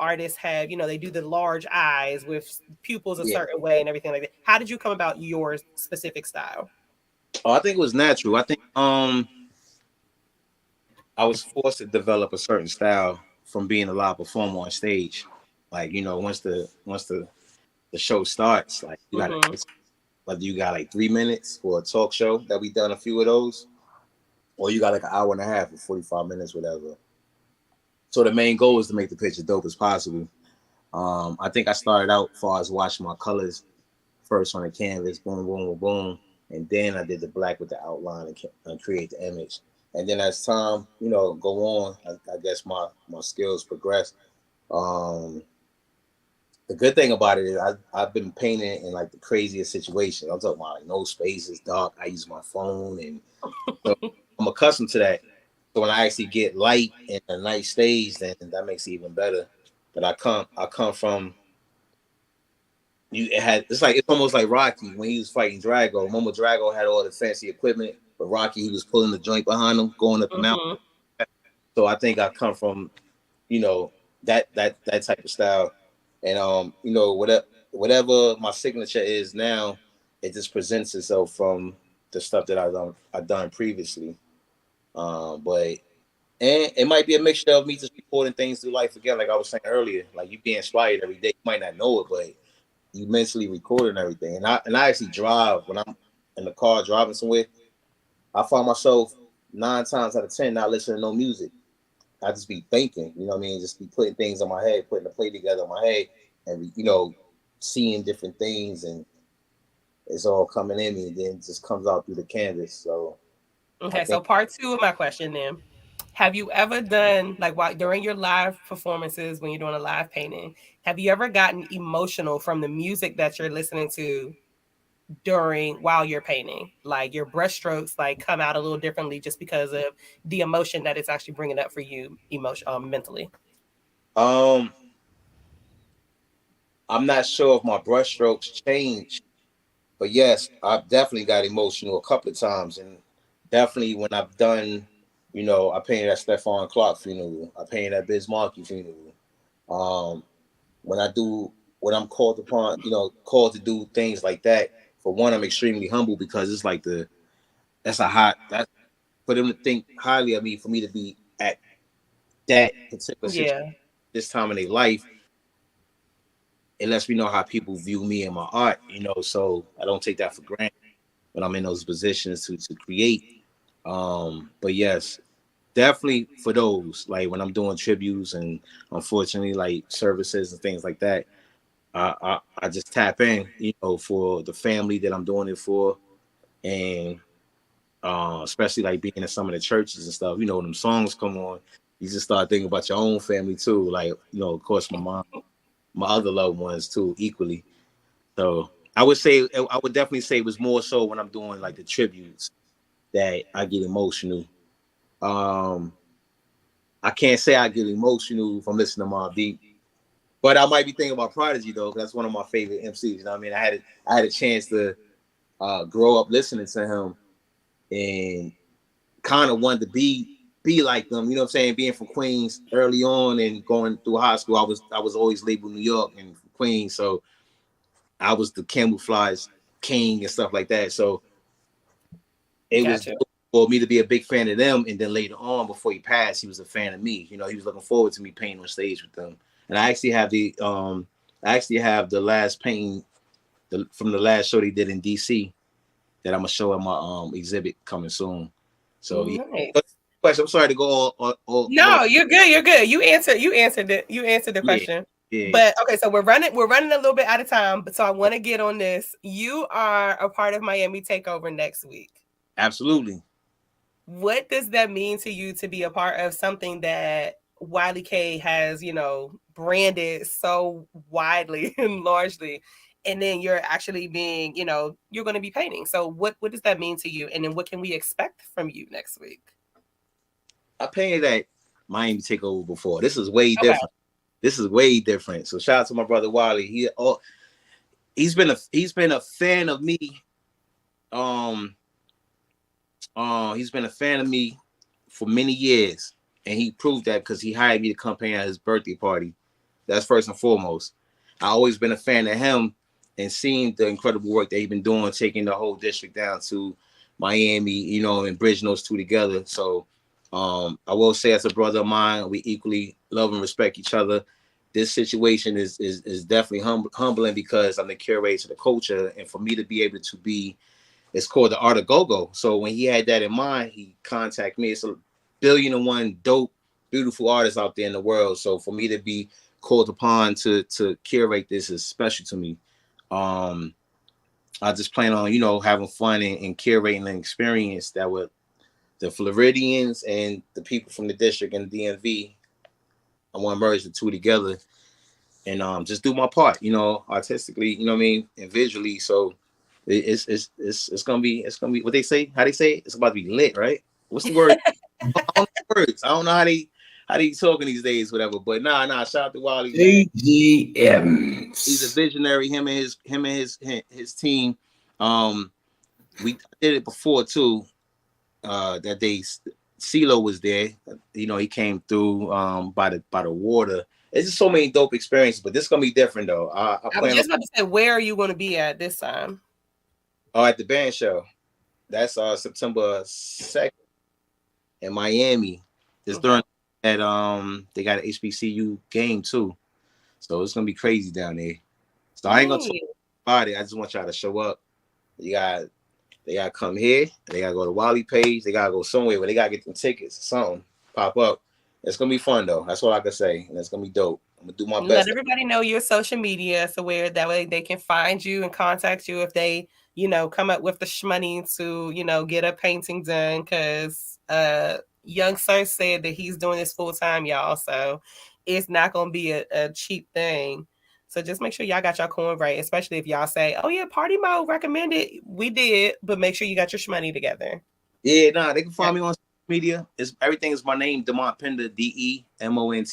artists have, they do the large eyes with pupils a Yeah. certain way and everything like that. How did you come about your specific style? Oh, I think it was natural. I think I was forced to develop a certain style from being a live performer on stage. Like, once the show starts, like you got Mm-hmm. whether you got like 3 minutes for a talk show that we done a few of those, or you got like an hour and a half or 45 minutes, whatever. So the main goal is to make the picture dope as possible. I think I started out as far as watching my colors first on the canvas, boom, boom, boom, boom, and then I did the black with the outline and create the image. And then as time, go on, I guess my skills progress. Um, the good thing about it is I've been painting in like the craziest situations. I'm talking about like no spaces, dark. I use my phone, and so I'm accustomed to that. So when I actually get light and a nice stage, then that makes it even better. But I come from it's almost like Rocky when he was fighting Drago. Remember Drago had all the fancy equipment, but Rocky he was pulling the joint behind him, going up the mountain. Mm-hmm. So I think I come from, you know, that type of style. And whatever my signature is now, it just presents itself from the stuff that I've done previously. But and it might be a mixture of me just recording things through life again, like I was saying earlier. Like you be inspired every day. You might not know it, but you mentally recording everything. And I actually drive when I'm in the car driving somewhere. I find myself 9 times out of 10 not listening to no music. I just be thinking, you know what I mean? Just be putting things on my head, putting the play together in my head, and seeing different things, and it's all coming in me, and then it just comes out through the canvas. So I Okay, so think part two of my question then. Have you ever done like while during your live performances when you're doing a live painting, have you ever gotten emotional from the music that you're listening to while you're painting? Like your brushstrokes like come out a little differently just because of the emotion that it's actually bringing up for you mentally. um I'm not sure if my brushstrokes change, but yes, I've definitely got emotional a couple of times, and definitely when I've done You know, I painted at Stephon Clark funeral. I painted at Biz Markie funeral. When I'm called upon, called to do things like that. For one, I'm extremely humble because it's like that's for them to think highly of me, for me to be at that particular situation Yeah. this time in their life. It lets me know how people view me and my art, so I don't take that for granted when I'm in those positions to create. But yes, definitely for those, like when I'm doing tributes and unfortunately like services and things like that, I just tap in, for the family that I'm doing it for, and especially like being in some of the churches and stuff. When them songs come on, you just start thinking about your own family too. Like, of course, my mom, my other loved ones too, equally. So I would definitely say it was more so when I'm doing like the tributes that I get emotional. I can't say I get emotional if I'm listening to Mobb Deep, but I might be thinking about Prodigy though, because that's one of my favorite MCs. I mean, I had a chance to grow up listening to him and kind of wanted to be like them. You know what I'm saying? Being from Queens early on and going through high school, I was always labeled New York and Queens, so I was the camouflage king and stuff like that. So it was Gotcha. dope for me to be a big fan of them, and then later on, before he passed, he was a fan of me. He was looking forward to me painting on stage with them. And I actually have the last painting from the last show they did in DC that I'm gonna show at my exhibit coming soon. So yeah. Nice. Question. I'm sorry to go all No, you're good. You're good. You answered it. You answered the question. Yeah. But okay, so we're running a little bit out of time, but so I want to get on this. You are a part of Miami Takeover next week. Absolutely. What does that mean to you to be a part of something that Wiley K has, branded so widely and largely, and then you're actually being, you're going to be painting. So what does that mean to you? And then what can we expect from you next week? I painted at Miami Takeover before. This is way different. Okay. This is way different. So shout out to my brother Wiley. He's been a fan of me. He's been a fan of me for many years, and he proved that because he hired me to come paint at his birthday party. That's first and foremost. I always been a fan of him and seeing the incredible work that he's been doing, taking the whole district down to Miami, and bridging those two together. So I will say, as a brother of mine, we equally love and respect each other. This situation is definitely humbling because I'm the curator of the culture, and for me to be able to be, it's called the Art of Go-Go. So when he had that in mind, he contacted me. It's a 1,000,000,001 dope, beautiful artists out there in the world. So for me to be called upon to curate this is special to me. I just plan on, having fun and curating an experience that would the Floridians and the people from the district and the DMV. I want to merge the two together and just do my part, artistically, and visually. So it's gonna be what they say. How they say it? It's about to be lit, right? What's the word? I don't know words. I don't know how they talking these days, whatever. But nah. Shout out to Wiley. AGM. He's a visionary. Him and his team. We did it before too. That day, CeeLo was there. He came through by the water. It's just so many dope experiences, but this is gonna be different though. I was just about to say, where are you going to be at this time? Oh, at the band show. That's September 2nd in Miami. It's during that they got an HBCU game too, so it's gonna be crazy down there. So I ain't gonna talk about it. I just want y'all to show up. They gotta come here. They gotta go to Wiley page. They gotta go somewhere where they gotta get them tickets or something. Pop up. It's gonna be fun though. That's what I can say, and it's gonna be dope. I'm gonna do my best. Let everybody know your social media, so where that way they can find you and contact you if they, come up with the shmoney to, get a painting done. Because young Sir said that he's doing this full time, y'all. So it's not gonna be a cheap thing. So just make sure y'all got your coin right, especially if y'all say, "Oh yeah, Partymode recommended." We did, but make sure you got your shmoney together. Yeah, they can find me on social media. Everything is my name, Demont Pender, DeMont Pinder.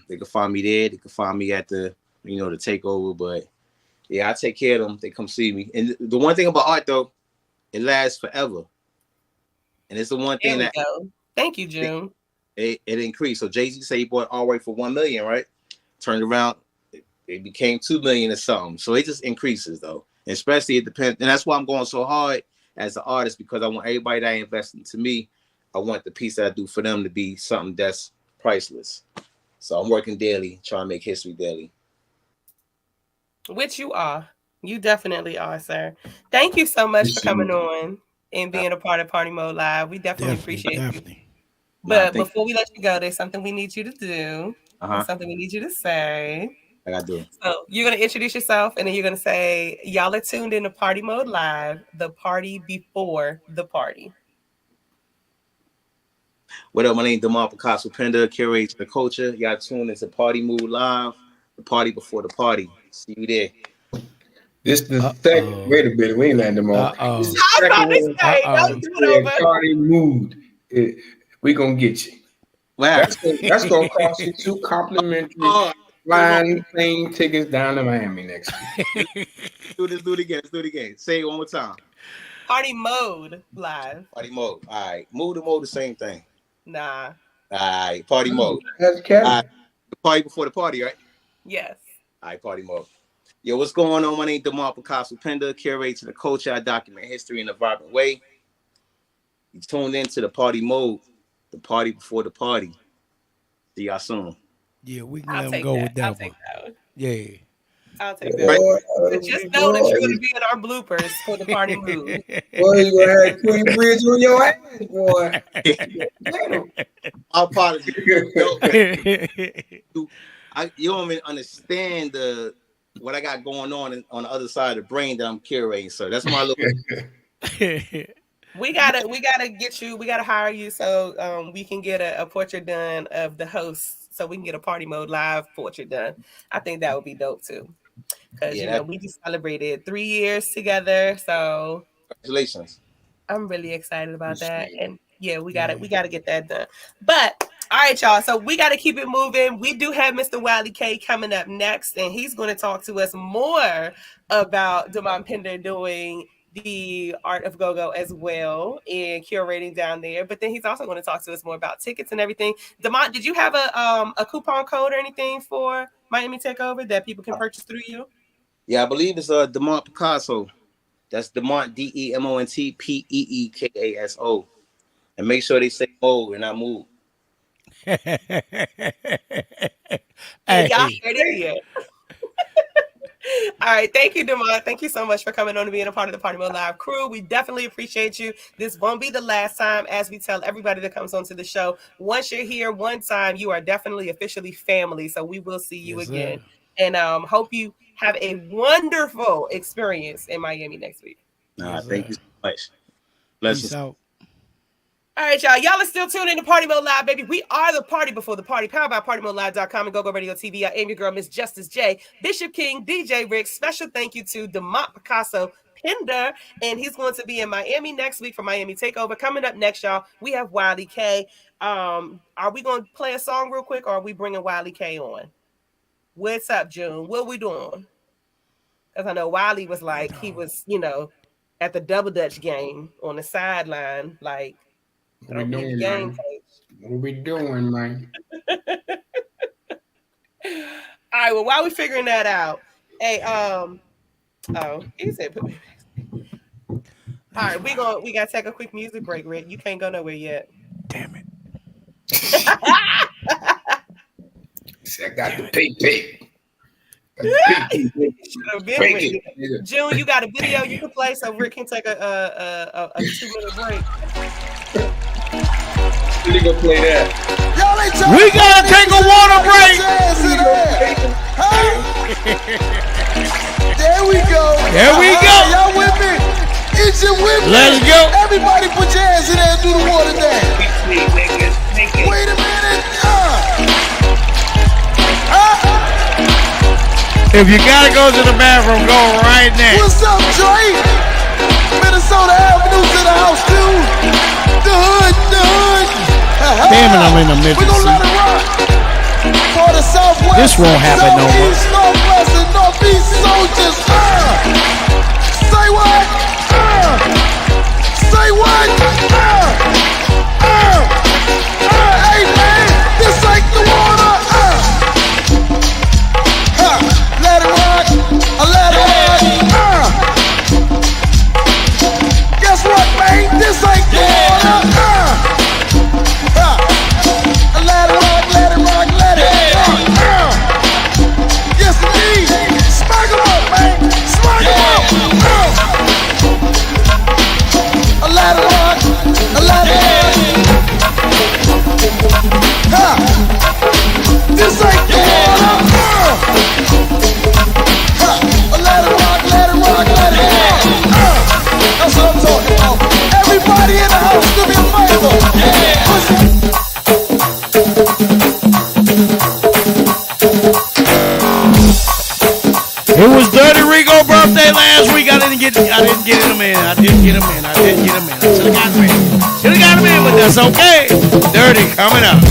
They can find me there. They can find me at the the Takeover. But yeah, I take care of them. They come see me. And the one thing about art though, it lasts forever. And it's the one There thing we that go. Thank you, June. it increased. So Jay-Z said he bought all the way for 1 million, right? Turned around, it became 2 million or something. So it just increases though. And especially it depends, and that's why I'm going so hard as an artist, because I want everybody that invests into me, I want the piece that I do for them to be something that's priceless. So I'm working daily, trying to make history daily. Which you are. You definitely are, sir. Thank you so much for coming on and being a part of Party Mode Live. We definitely appreciate you. But before we let you go, there's something we need you to do. There's something we need you to say. I gotta do it. So you're gonna introduce yourself, and then you're gonna say, "Y'all are tuned in to Party Mode Live, the party before the party." What up? My name is Demar Picasso Pender, curator the culture. Y'all tuned into Party Mode Live, the party before the party. See you there. This the second. Wait a minute, we ain't letting them off. This is the second one. Party mood. We gonna get you. Wow. That's gonna cost you 2 complimentary plane tickets down to Miami next week. Do it again. Let's do it again. Say it one more time. Party Mode Live. Party Mode. All right. Mood and mode, the same thing. Nah. All right. Party Mode. That's Kevin. Right. The party before the party, right? Yes. All right. Party Mode. Yo, what's going on? My name is Demar Picasso Pender, curator the culture. I document history in a vibrant way. You tuned into the Party Mode, the party before the party. See y'all soon. Yeah, we can let them go with that one. Yeah. I'll take that. But just know that you're going to be in our bloopers for the party mood. Boy, you going to have Queen Bridge on your ass, boy. I'll apologize. You don't even understand what I got going on the other side of the brain that I'm curating. So that's my little. We gotta get you. We gotta hire you so we can get a portrait done of the host, so we can get a Party Mode Live portrait done. I think that would be dope too, because we just celebrated 3 years together. So congratulations! I'm really excited about that, and we gotta get that done. But all right, y'all. So we got to keep it moving. We do have Mr. Wiley K coming up next, and he's going to talk to us more about Demar Pender doing the art of go-go as well and curating down there. But then he's also going to talk to us more about tickets and everything. Demar, did you have a coupon code or anything for Miami Takeover that people can purchase through you? Yeah, I believe it's Demar Picasso. That's Demont, DEMONT PEEKASO. And make sure they say mode and not move. Hey, y'all heard it here. All right, thank you, Demar. Thank you so much for coming on and being a part of the Party Mode Live crew. We definitely appreciate you. This won't be the last time, as we tell everybody that comes onto the show. Once you're here one time, you are definitely officially family. So we will see you again. Sir. And hope you have a wonderful experience in Miami next week. Thank you so much. Blessings. Peace out. All right, y'all. Y'all are still tuned in to Party Mode Live, baby. We are the party before the party. Powered by PartyModeLive.com and GoGoRadio TV. I am your girl, Miss Justice J, Bishop King, DJ Rick. Special thank you to Demar Picasso Pender, and he's going to be in Miami next week for Miami Takeover. Coming up next, y'all, we have Wiley K. Are we going to play a song real quick, or are we bringing Wiley K on? What's up, June? What are we doing? Because I know Wiley was like, he was, at the Double Dutch game on the sideline, like, what we doing, man? What we doing, man? All right, well, while we figuring that out, hey, he said put me back. All right, we gotta take a quick music break, Rick. You can't go nowhere yet. Damn it. I got the pay. June, you got a video you can play so Rick can take a 2-minute break. We gonna play that. We gotta take a water break. There we go. Y'all with me? Is you with me? Let's go. Everybody put your hands in there and do the water dance. Wait a minute. If you gotta go to the bathroom, go right now. What's up, Dre? Minnesota Avenue to the house, too. The hood. Damn it, I'm in the middle. We're gonna let it rock. For the Southwest. This won't happen no more. Southeast, Northwest, and Northeast soldiers. Say what? Say what? Hey man, this ain't the water. Let it rock. Let it rock. Guess what, man? This ain't the water. Let it rock. Let it rock. Let it rock. Yes, indeed. Smack 'em up, man. Smack 'em up. Let it rock. Let it rock. This ain't the water. Let it rock. Let it rock. Let it rock. That's what I'm talking about. Everybody in the house, do me a favor. It was Dirty Rico birthday last week. I didn't get him in. I should have got him in. But that's okay. Dirty coming up.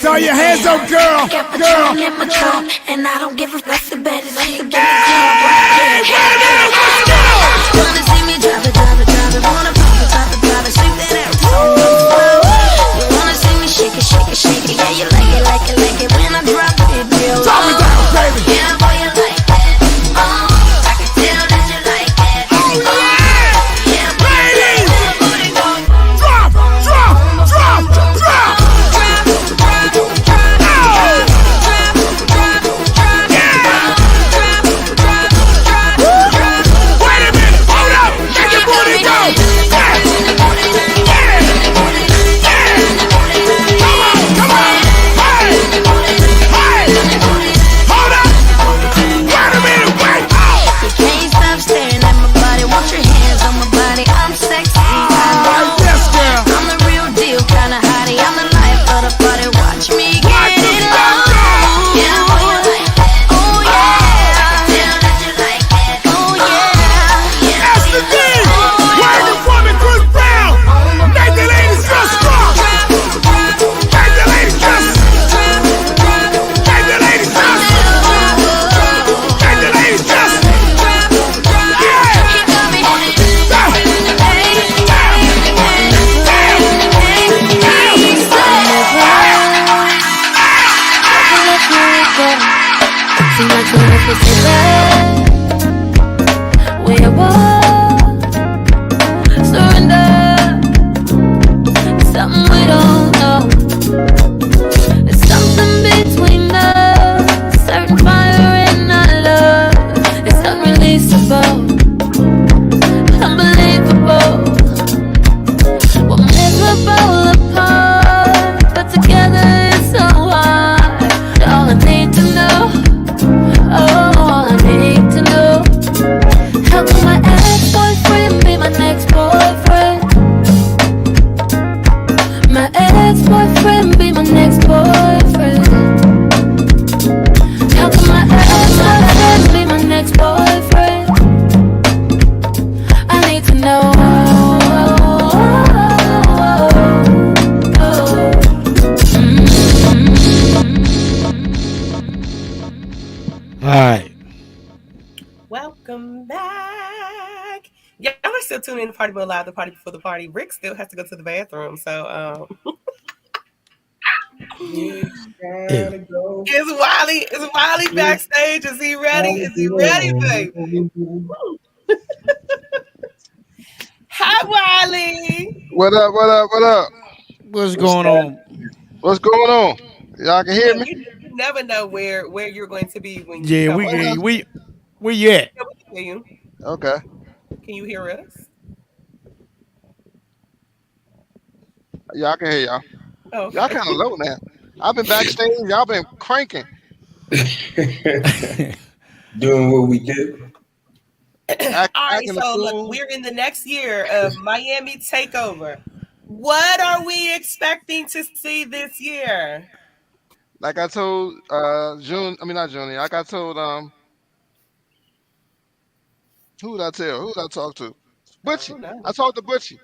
Throw your hands up, girl. Girl. And I don't give a fuck the bed is Hey, wanna see me drop it, wanna pop it, shake that ass. You wanna see me shake it, yeah, you like it when I drop it, real low. Drop it down, baby. Yeah, boy, you like that. I can tell that you like that. Yeah, boy, you like that. Drop. Wait a minute, hold up, make your booty go. Come on. Hey. Hold up. Wait a minute, wait. You can't stop staring at my body. Want your hands on my body. I'm sexy. Yes, girl. I'm the real deal, kinda hottie. I'm the life of the party. Watch me Watch get the it stuff on. go. Yeah, boy, you like that. Oh yeah. Tell that you like that. Oh yeah. That's the thing. Working for me, Chris Brown. Make the ladies just strong. Make the ladies just. Make the ladies just. Make the ladies just. Yeah. Seem like you never say that. Where you walk, surrender. Something we don't know. There's something between us, certain fire in our love. It's unreleasable, unbelievable. We're miserable apart, but together it's so hard. All I need to know, all I need to know. How can my ex-boyfriend be my next boyfriend? My ex-boyfriend be my next boyfriend. How can my ex-boyfriend be my next boyfriend? I need to know. All right. Welcome back. Yeah, I'm still tuning in to Party Mode Live, the party before the party. Rick still has to go to the bathroom, so You gotta go. Is Wiley backstage? Is he ready? Is he ready, baby? Hi, Wiley. What up? What's What's going that? on? What's going on? Y'all can hear Look, me? you never know where you're going to be when you Yeah, come we Oh, on. can. yeah. We where you at? Yeah, we can hear you. Okay. Can you hear us? Y'all can hear y'all. Y'all Okay. kind of low now. I've been backstage. Y'all been cranking. Doing what we do. All right, Acting a so look, fool. we're in the next year of Miami Takeover. What are we expecting to see this year? Like I told June. I mean not June. Like I told who did I tell? Who did I talk to? I Butchie. don't know. I talked to Butchie.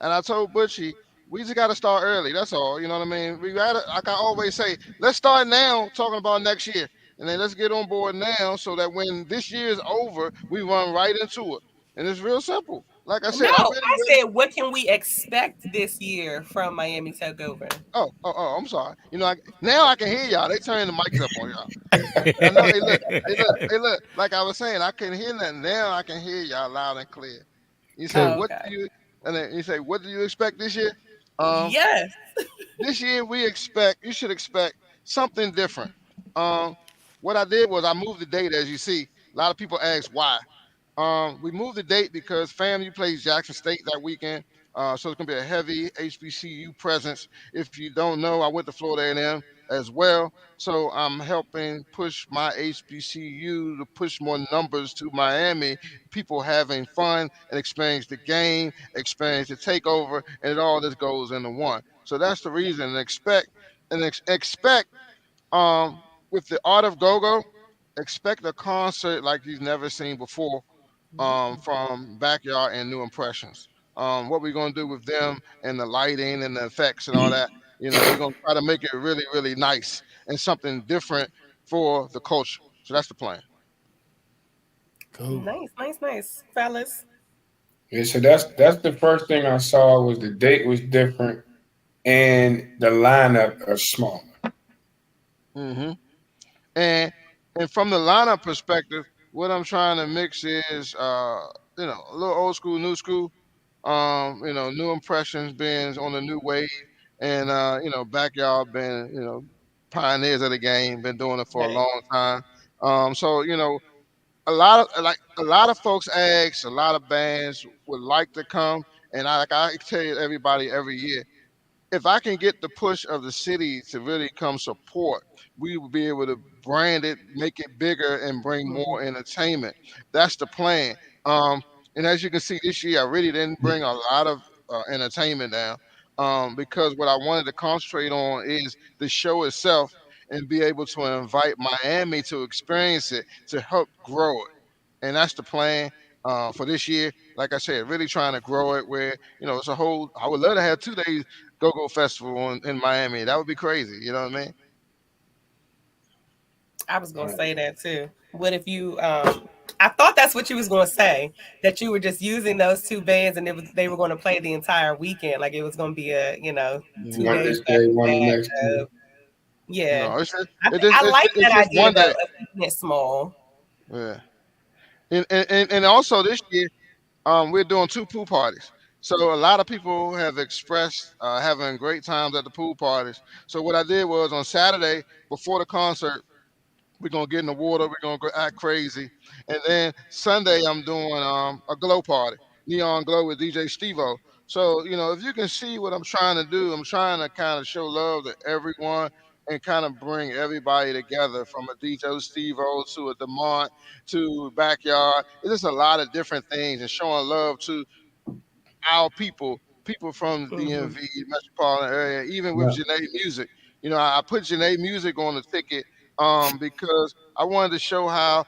And I told Butchie, we just got to start early. That's all. You know what I mean? We got to, like I always say, let's start now talking about next year. And then let's get on board now so that when this year is over, we run right into it. And it's real simple. Like I No, said, I'm I ready. said, what can we expect this year from Miami Takeover? Oh, I'm sorry. You know, now I can hear y'all. They turning the mics up on y'all. I know. Hey, look. Like I was saying, I couldn't hear nothing. Now I can hear y'all loud and clear. You say, Cool. what Okay. do you, and then you say, what do you expect this year? Um, Yes. this year you should expect something different. Um, what I did was I moved the date, as you see. A lot of people ask why. We moved the date because FAMU plays Jackson State that weekend. So it's gonna be a heavy HBCU presence. If you don't know, I went to Florida A&M as well. So I'm helping push my HBCU to push more numbers to Miami. People having fun and experience the game, experience the takeover, and it all this goes into one. So that's the reason. And expect with the art of go-go, expect a concert like you've never seen before from Backyard and New Impressions. What we're gonna do with them and the lighting and the effects and all that, we're gonna try to make it really, really nice and something different for the culture. So that's the plan. Cool. Nice, nice, nice. Fellas. Yeah, so that's the first thing I saw was the date was different and the lineup are smaller. hmm And from the lineup perspective, what I'm trying to mix is a little old school, new school. New impressions being on the new wave, and backyard being pioneers of the game, been doing it for a Right. long time. So a lot of folks ask, a lot of bands would like to come, and I tell you everybody every year, if I can get the push of the city to really come support, we will be able to brand it, make it bigger, and bring Mhm. more entertainment. That's the plan. Um, and as you can see, this year I really didn't bring a lot of entertainment down because what I wanted to concentrate on is the show itself and be able to invite Miami to experience it to help grow it. And that's the plan for this year. Like I said, really trying to grow it where it's a whole. I would love to have 2 days go-go festival in Miami. That would be crazy. You know what I mean? I was gonna say that too. What if you I thought that's what you was gonna say, that you were just using those two bands and they were gonna play the entire weekend. Like it was gonna be a, Mhm. 2 days One back day, to one the back next day. of yeah. No, it's just, I, it just, I like that it's just idea one though day. of keeping it small. Yeah, and also this year, we're doing two pool parties. So a lot of people have expressed having great times at the pool parties. So what I did was on Saturday before the concert, we're gonna get in the water. We're gonna go act crazy, and then Sunday I'm doing a glow party, neon glow with DJ Stevo. So if you can see what I'm trying to do, I'm trying to kind of show love to everyone and kind of bring everybody together from a DJ Stevo to a Demont to backyard. It's just a lot of different things and showing love to our people from the Hmm. DMV metropolitan area, even with Yeah. Janae Music. I put Janae Music on the ticket because I wanted to show how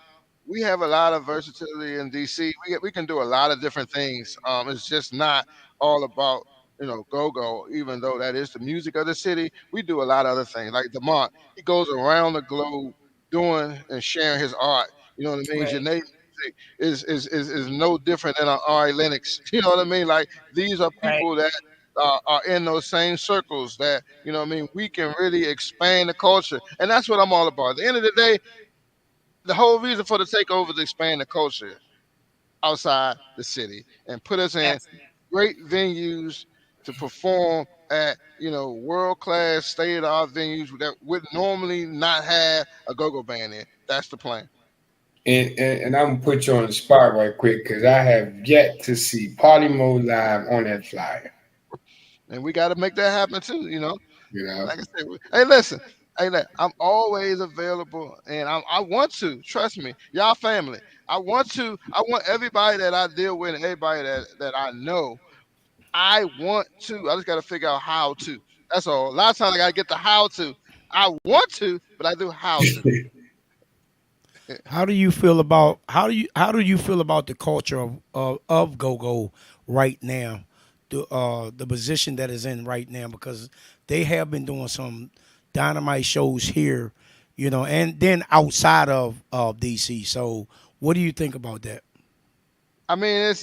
we have a lot of versatility in DC. We can do a lot of different things. It's just not all about go-go, even though that is the music of the city. We do a lot of other things. Like Demont, he goes around the globe doing and sharing his art. You know what I mean? Right, Janae Music is no different than an Ari Lennox. You know what I mean? Like these are right. people that are in those same circles that we can really expand the culture, and that's what I'm all about. At the end of the day, the whole reason for the takeover is to expand the culture outside the city and put us in Absolutely. great venues to perform at world class state of the art venues that would normally not have a go-go band in. That's the plan. And I'm gonna put you on the spot right quick because I have yet to see Party Mode live on that flyer. And we got to make that happen too. You know, Like I said, hey, listen, hey, I'm always available, and I want to trust me, y'all family. I want everybody that I deal with and everybody that I know. I want to. I just got to figure out how to. That's all. A lot of times I got to get the how to. I want to, but I do how to. How do you feel about the culture of go go right now, the position that is in right now, because they have been doing some dynamite shows here, and then outside of DC. So what do you think about that? I mean,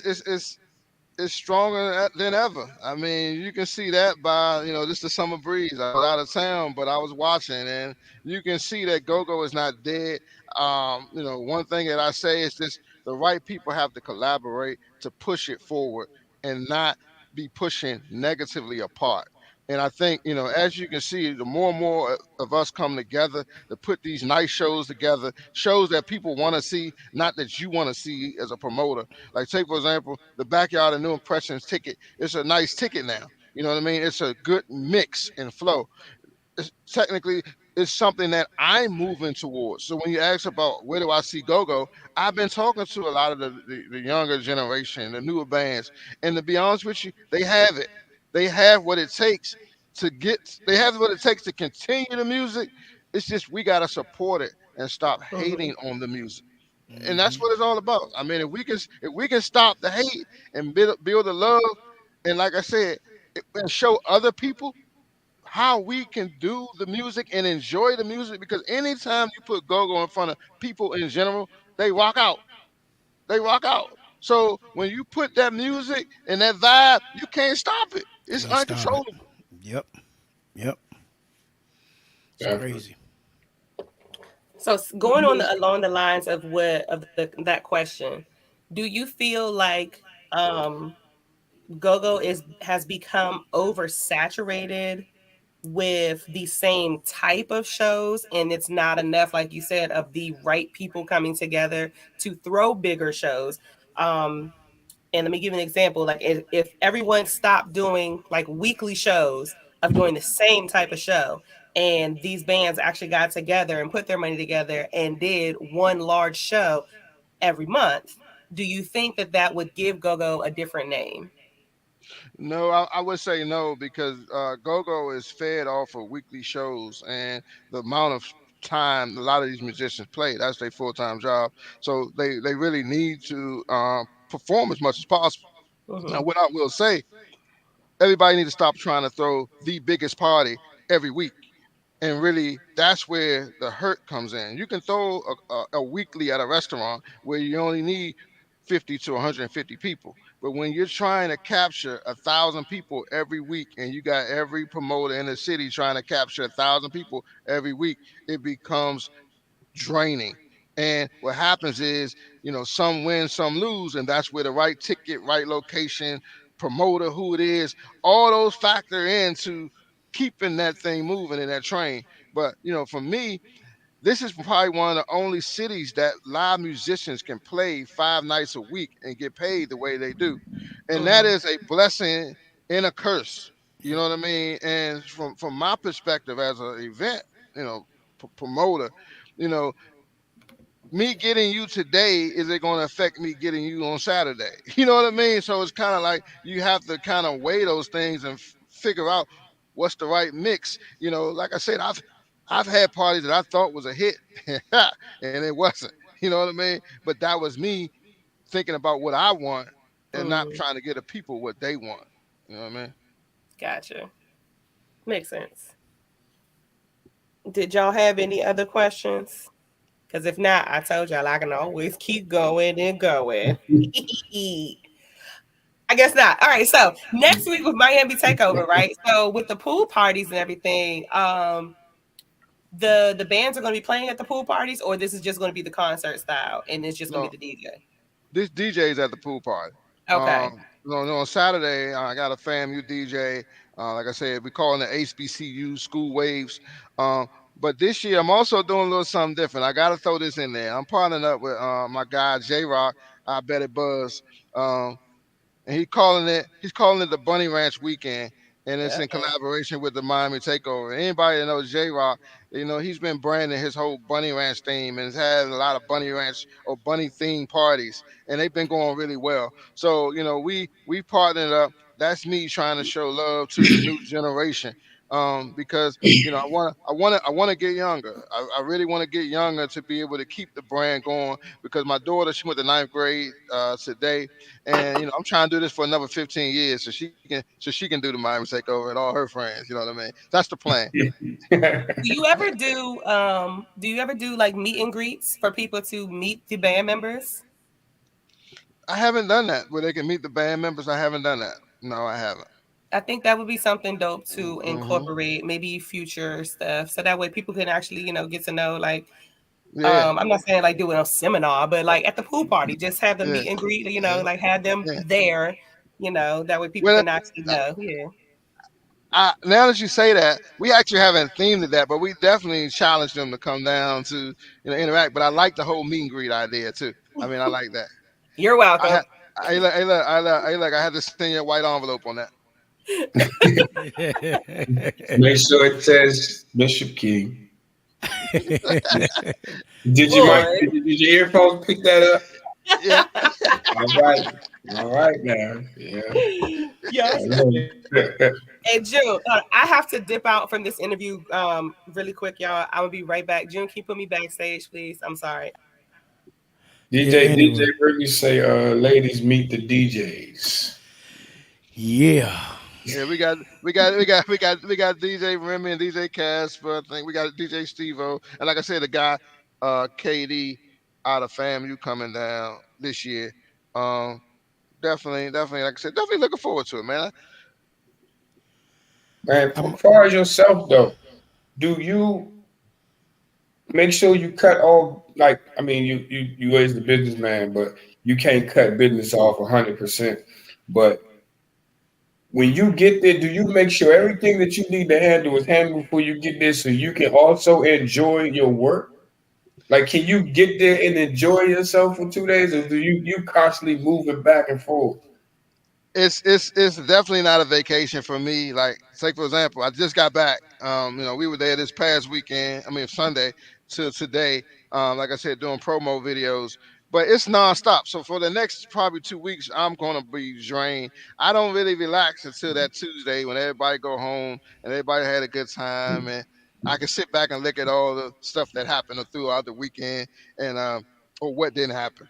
it's stronger than ever. I mean, you can see that by just the summer breeze. I was out of town, but I was watching, and you can see that go-go is not dead. One thing that I say is just the right people have to collaborate to push it forward and not be pushing negatively apart. And I think, as you can see, the more and more of us come together to put these nice shows together, shows that people want to see, not that you want to see as a promoter. Like, take, for example, the Backyard of New Impressions ticket. It's a nice ticket now. You know what I mean? It's a good mix and flow. Technically, it's something that I'm moving towards. So when you ask about where do I see go-go, I've been talking to a lot of the younger generation, the newer bands, and to be honest with you, they have it. They have what it takes to get. They have what it takes to continue the music. It's just we gotta support it and stop Mm-hmm. hating on the music, and that's what it's all about. I mean, if we can stop the hate and build the love, and like I said, and show other people how we can do the music and enjoy the music, because anytime you put go-go in front of people in general, they rock out. They rock out. So when you put that music and that vibe, you can't stop it. It's Can't stop it. uncontrollable. Yep, yep. It's definitely. crazy. So going on along the lines of that question, do you feel like go-go has become oversaturated with the same type of shows, and it's not enough, like you said, of the right people coming together to throw bigger shows? And let me give you an example. Like if everyone stopped doing like weekly shows of doing the same type of show, and these bands actually got together and put their money together and did one large show every month, do you think that that would give go-go a different name? No, I would say no, because go-go is fed off of weekly shows and the amount of time a lot of these musicians play. That's their full-time job. So they really need to perform as much as possible. Now, Mm-hmm. what I will say, everybody need to stop trying to throw the biggest party every week. And really, that's where the hurt comes in. You can throw a weekly at a restaurant where you only need 50 to 150 people. But when you're trying to capture 1,000 people every week, and you got every promoter in the city trying to capture 1,000 people every week, it becomes draining. And what happens is, some win, some lose, and that's where the right ticket, right location, promoter, who it is, all those factor into keeping that thing moving in that train. But for me, this is probably one of the only cities that live musicians can play 5 nights a week and get paid the way they do, and that Mm-hmm. is a blessing and a curse. You Yep. know what I mean? And from my perspective as an event, you know, promoter, you know, me getting you today, is it going to affect me getting you on Saturday? You know what I mean? So it's kind of like you have to kind of weigh those things and figure out what's the right mix. Like I said, I've had parties that I thought was a hit, and it wasn't. You know what I mean? But that was me thinking about what I want and not Mm, trying to get the people what they want. You know what I mean? gotcha. Makes sense. Did y'all have any other questions? Because if not, I told y'all I can always keep going and going. I guess not. All right. So next week with Miami Takeover, right? So with the pool parties and everything, the bands are going to be playing at the pool parties, or this is just going to be the concert style, and it's just going to No, be the DJ. this DJ's at the pool party. Okay. on Saturday, I got a FAMU DJ. Like I said, we call it the HBCU School Waves. Um, but this year, I'm also doing a little something different. I got to throw this in there. I'm partnering up with my guy J Rock. I bet it Buzz. Um, and he's calling it the Bunny Ranch Weekend, and it's in collaboration with the Miami Takeover. Anybody that knows J Rock, he's been branding his whole Bunny Ranch theme and has had a lot of Bunny Ranch or Bunny themed parties, and they've been going really well. So we partnered up. That's me trying to show love to the new generation. Because I want to get younger. I really want to get younger to be able to keep the brand going. Because my daughter, she went to ninth grade today, and I'm trying to do this for another 15 years so she can do the Miami Takeover and all her friends. You know what I mean? That's the plan. Do you ever do like meet and greets for people to meet the band members? I haven't done that where they can meet the band members. I haven't done that. No, I haven't. I think that would be something dope to Hmm. incorporate, maybe future stuff, so that way people can actually, get to know. Like, Yeah, I'm not saying like do it on seminar, but like at the pool party, just have them yeah, meet and greet. yeah, Like have them yeah. there. That way people Well, can actually know. Yeah. now that you say that, we actually haven't themed it that, but we definitely challenge them to come down to interact. But I like the whole meet and greet idea too. I mean, I like that. You're I welcome. had, I had to send you a white envelope on that. Make sure it says Bishop King. Did you Boy. mic? Did your earphones pick that up? Yeah. All right now. Yeah. Yes. I Hey June, I have to dip out from this interview really quick, y'all. I will be right back. June, can you put me backstage, please? I'm sorry. DJ Brittany say, ladies meet the DJs. Yeah. Yeah, we got DJ Remy and DJ Casper. I think we got DJ Stevo, and like I said, the guy KD out of FAMU coming down this year. Um, definitely, like I said, definitely looking forward to it, man. Man, as far as yourself though, do you make sure you cut all like I mean you as the businessman, but you can't cut business off 100%. But when you get there, do you make sure everything that you need to handle is handled before you get there so you can also enjoy your work? Like, can you get there and enjoy yourself for 2 days, or do you constantly moving back and forth? It's definitely not a vacation for me. Like, say for example, I just got back. We were there this past weekend. I mean Sunday to today. Like I said, doing promo videos. But it's nonstop. So for the next probably 2 weeks, I'm gonna be drained. I don't really relax until that Tuesday when everybody go home and everybody had a good time, and I can sit back and look at all the stuff that happened throughout the weekend and or what didn't happen.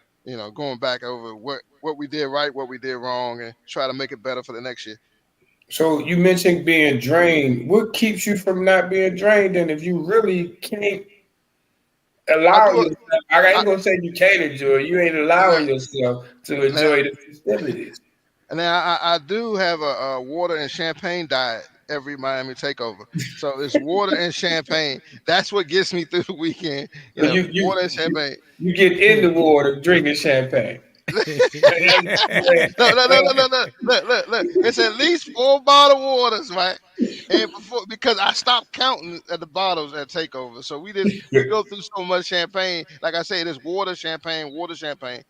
Going back over what we did right, what we did wrong, and try to make it better for the next year. So you mentioned being drained. What keeps you from not being drained? And if you really can't I allow do it. yourself, I I, ain't gonna say you can't enjoy. You ain't allowing yourself to now, enjoy the festivities. and then I do have a water and champagne diet every Miami takeover. So it's water and champagne. That's what gets me through the weekend. So you Water you and champagne. you get in the water drinking champagne. No, no, no, no, no, no. Look. It's at least 4 bottled waters, right? And because I stopped counting at the bottles at Takeover, so we go through so much champagne. Like I say, it's water, champagne, water, champagne.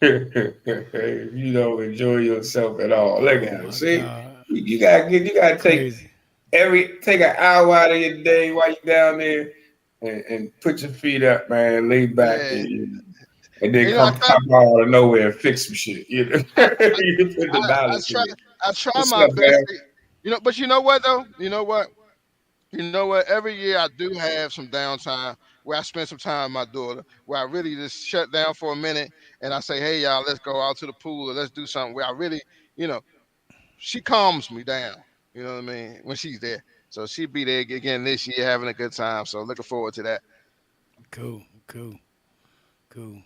You don't enjoy yourself at all. Look at it. My See, God. you gotta Crazy. take an hour out of your day while you're down there and put your feet up, man, lay back Yeah, and then I come try, pop out of nowhere and fix some shit. I, You put the I dollars try, in. I try What's my up, best. man? But you know what though? You know what? Every year I do have some downtime where I spend some time with my daughter, where I really just shut down for a minute and I say, "Hey, y'all, let's go out to the pool or let's do something." Where I really, you know, she calms me down. You know what I mean? When she's there, so she'll be there again this year, having a good time. So looking forward to that. Cool. Cool. Cool.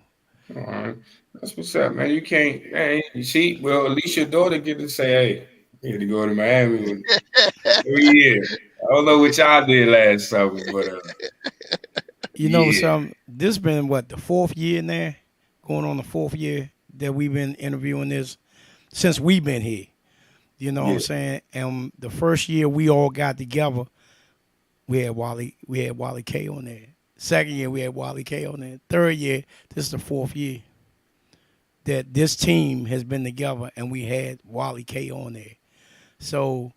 All right. That's what's up, man. You can't, hey, you see, well, at least your daughter get to say, hey, you get to go to Miami every year. I don't know what y'all did last summer, but You know yeah. some this been what the fourth year now? Going on the fourth year that we've been interviewing this since we've been here. You know what I'm Yeah. saying? And the first year we all got together, we had Wally K on there. Second year we had Wally K on there. Third year, this is the fourth year that this team has been together and we had Wally K on there. So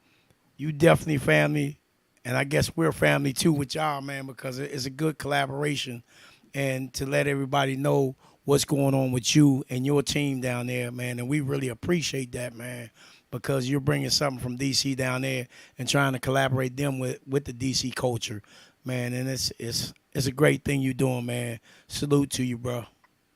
you definitely family, and I guess we're family too with y'all, man, because it's a good collaboration. And to let everybody know what's going on with you and your team down there, man, and we really appreciate that, man, because you're bringing something from DC down there and trying to collaborate them with the DC culture, man, and it's a great thing you're doing, man. Salute to you, bro.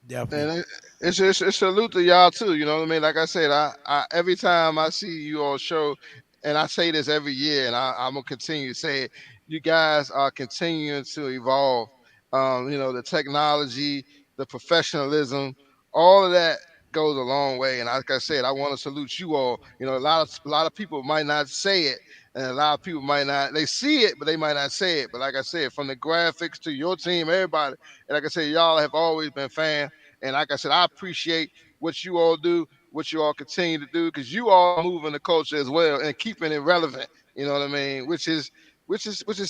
Definitely. And it's salute to y'all too. You know what I mean? Like I said, I every time I see you all show, and I say this every year, and I'm gonna continue to say it. You guys are continuing to evolve. The technology, the professionalism, all of that goes a long way. And like I said, I want to salute you all. A lot of people might not say it, and a lot of people might not. They see it, but they might not say it. But like I said, from the graphics to your team, everybody, and like I said, y'all have always been fans. And like I said, I appreciate what you all do, what you all continue to do, because you all moving the culture as well and keeping it relevant. You know what I mean? Which is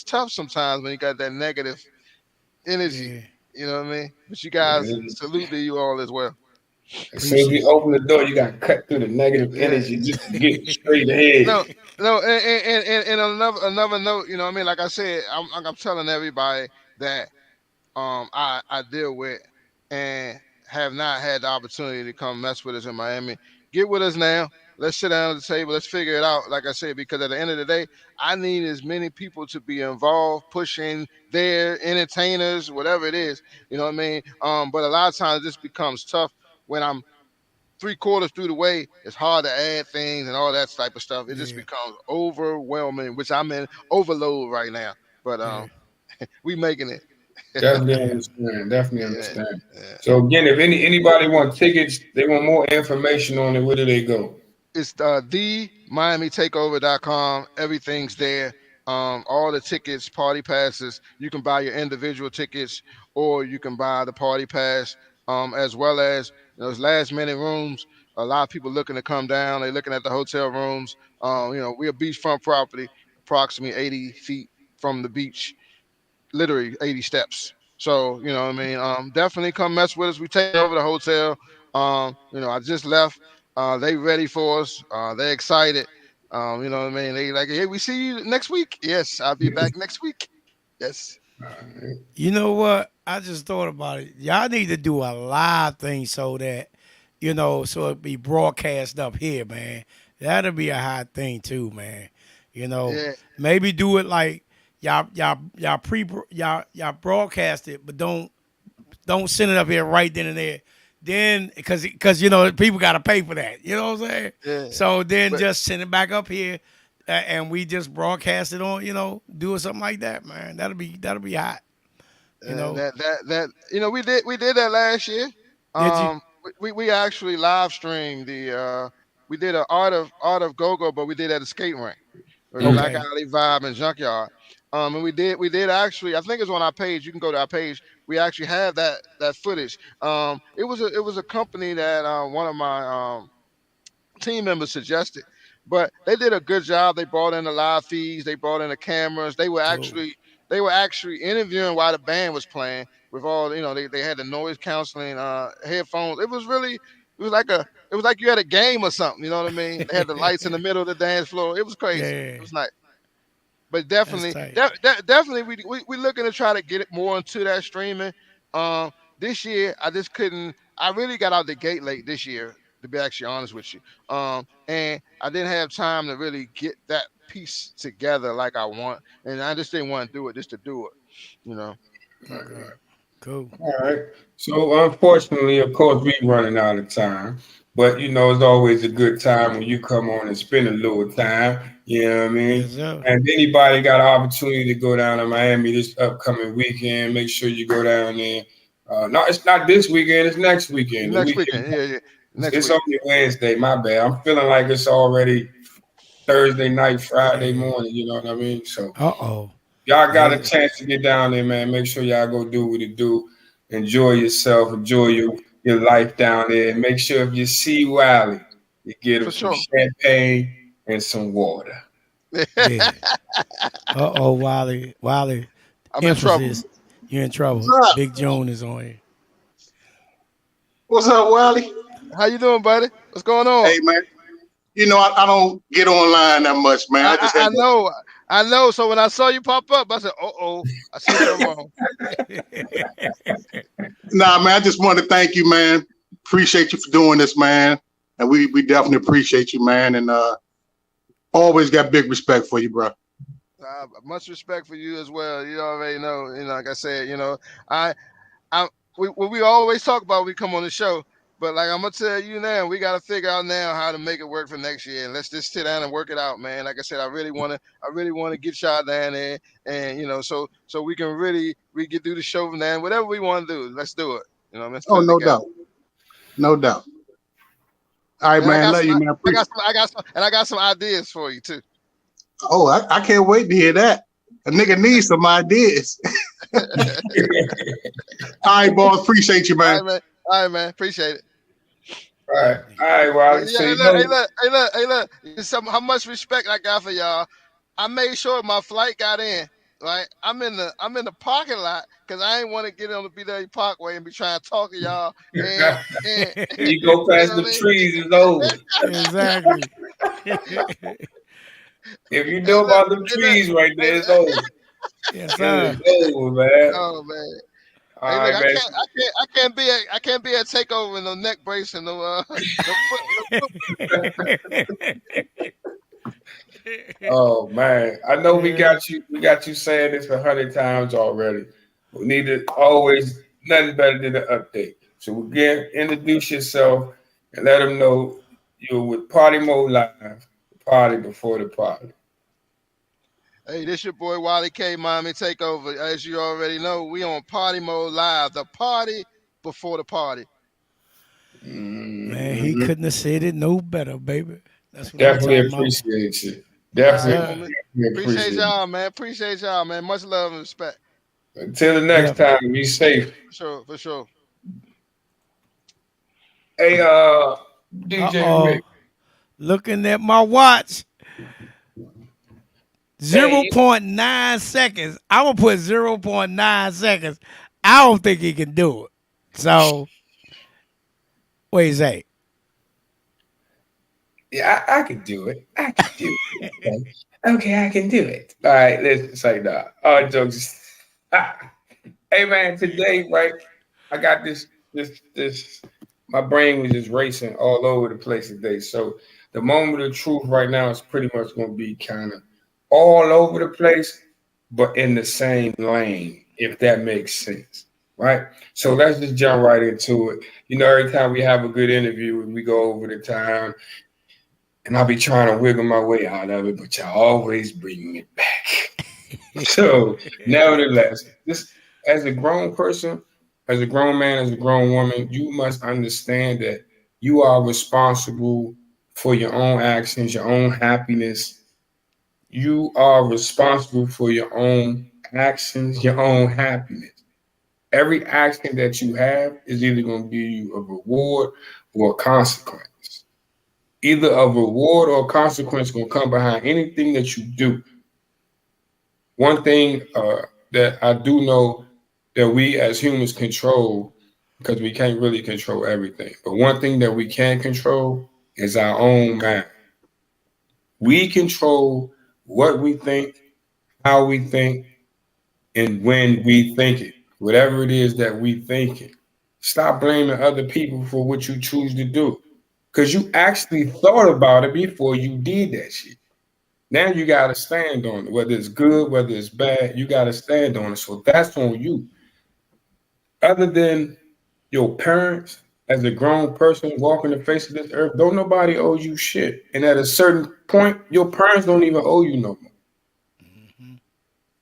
tough sometimes when you got that negative energy. Yeah. You know what I mean? But you Yeah, guys, salute to you all as well. as soon as you Appreciate it. open the door, you got to cut through the negative Yeah. energy just to get straight ahead. No, no, and another note. You know what I mean? Like I said, I'm telling everybody that I deal with and have not had the opportunity to come mess with us in Miami. Get with us now. Let's sit down at the table. Let's figure it out. Like I said, because at the end of the day, I need as many people to be involved, pushing their entertainers, whatever it is. You know what I mean? But a lot of times this becomes tough when I'm three-quarters through the way. It's hard to add things and all that type of stuff. It just Yeah. becomes overwhelming, which I'm in overload right now. But Yeah. we making it. Definitely understand. Definitely Yeah, understand. yeah. So again, if anybody want tickets, they want more information on it. Where do they go? It's the MiamiTakeover.com. Everything's there. All the tickets, party passes. You can buy your individual tickets, or you can buy the party pass. As well as those last minute rooms. A lot of people looking to come down. They're looking at the hotel rooms. We're a beachfront property, approximately 80 feet from the beach, literally 80 steps. So, you know what I mean? Definitely come mess with us. We take over the hotel. I just left. They ready for us. They excited. You know what I mean? They like, hey, we see you next week. Yes, I'll be back next week. Yes. You know what? I just thought about it. Y'all need to do a live thing so that, so it be broadcast up here, man. That'll be a hot thing too, man. Yeah. Maybe do it like y'all broadcast it, but don't send it up here right then and there. Then, because people got to pay for that. You know what I'm saying? Yeah. So then But just send it back up here, and we just broadcast it on. Do something like that, man. That'll be hot. and we did that last year. Did you? We actually live streamed we did an art of go-go, but we did at a skate rink. With Black Okay. Alley Vibe and Junkyard. And we did actually. I think it's on our page. You can go to our page. We actually have that footage. It was a company that one of my team members suggested, but they did a good job. They brought in the live feeds. They brought in the cameras. They were Cool. actually interviewing while the band was playing. With all they had the noise canceling headphones. It was like you had a game or something. You know what I mean? They had the lights in the middle of the dance floor. It was crazy. Yeah, It was nice. But that's definitely, tight. definitely, we looking to try to get it more into that streaming. Um, this year, I just couldn't. I really got out the gate late this year, to be actually honest with you. And I didn't have time to really get that piece together like I want, and I just didn't want to do it just to do it. You know. Okay. Cool. All right. So unfortunately, of course, we running out of time. But it's always a good time when you come on and spend a little time. You know what I Yes, mean? sir. And if anybody got an opportunity to go down to Miami this upcoming weekend, make sure you go down there. No, it's not this weekend, it's next weekend. The Next weekend weekend, yeah. Next it's week. only Wednesday, my bad. I'm feeling like it's already Thursday night, Friday Yeah. morning, you know what I mean? So Uh-oh. y'all got a Yeah. chance to get down there, man. Make sure y'all go do what you do. Enjoy yourself. Enjoy your life down there. And make sure if you see Wiley, you get him For some sure. champagne and some water. Yeah. Wiley. I'm in trouble. Emphasis. You're in trouble. What's up? Big Joan is on here. What's up, Wally? How you doing, buddy? What's going on? Hey, man. You know, I don't get online that much, man. I just I had to, know. So when I saw you pop up, I said, I see something wrong. Nah, man, I just want to thank you, man. Appreciate you for doing this, man. And we definitely appreciate you, man. And always got big respect for you, bro. Much respect for you as well. You already know. Like I said, we always talk about when we come on the show. But like I'm gonna tell you now, we gotta figure out now how to make it work for next year, and let's just sit down and work it out, man. Like I said, I really wanna get y'all down there, and so we can we can do the show from there. Whatever we want to do, let's do it. Let's put it No together. doubt, no doubt. All right, man. Love you, man. I got some ideas for you too. Oh, I can't wait to hear that. A nigga needs some ideas. All right, boss. Appreciate you, man. All right, man. Appreciate it. All right, Wiley. Hey, look. How much respect I got for y'all. I made sure my flight got in. Right, I'm in the parking lot because I ain't want to get on the B.W. Parkway and be trying to talk to y'all. And you go past the trees, it's over. Exactly. If you know about the trees right there, it's over. Yes, sir. It's over, man. Oh man. All Hey, right, look, man. I can't be at Takeover with no neck brace and no Oh man, I know we got you saying this 100 times already. We need to always nothing better than an update. So again, introduce yourself and let them know you're with Partymode Live, the party before the party. Hey, this your boy Wally K, Miami Takeover. As you already know, we on Partymode Live, the party before the party. Man, he couldn't have said it no better, baby. That's what Definitely I'm talking appreciate you. Definitely Appreciate y'all, man. Appreciate y'all, man. Much love and respect. Until the next time, be safe. For sure. Hey, DJ Rick. Looking at my watch. 0.9 seconds. I'm going to put 0.9 seconds. I don't think he can do it. So, what do you say? Yeah, I can do it. I can do it. Okay, I can do it. All right, let's say that. All jokes. Hey, man, today, right, I got this. My brain was just racing all over the place today. So the moment of truth right now is pretty much going to be kind of all over the place, but in the same lane, if that makes sense, right? So let's just jump right into it. Every time we have a good interview, we go over the time, and I'll be trying to wiggle my way out of it, but y'all always bring it back. So nevertheless, this as a grown person, as a grown man, as a grown woman, you must understand that you are responsible for your own actions, your own happiness. You are responsible for your own actions, your own happiness. Every action that you have is either going to give you a reward or a consequence. Either a reward or a consequence going to come behind anything that you do. One thing that I do know that we as humans control, because we can't really control everything, but one thing that we can control is our own mind. We control what we think, how we think, and when we think it. Whatever it is that we thinking. Stop blaming other people for what you choose to do. Because you actually thought about it before you did that shit. Now you got to stand on it. Whether it's good, whether it's bad, you got to stand on it. So that's on you. Other than your parents, as a grown person walking the face of this earth, don't nobody owe you shit. And at a certain point, your parents don't even owe you no more.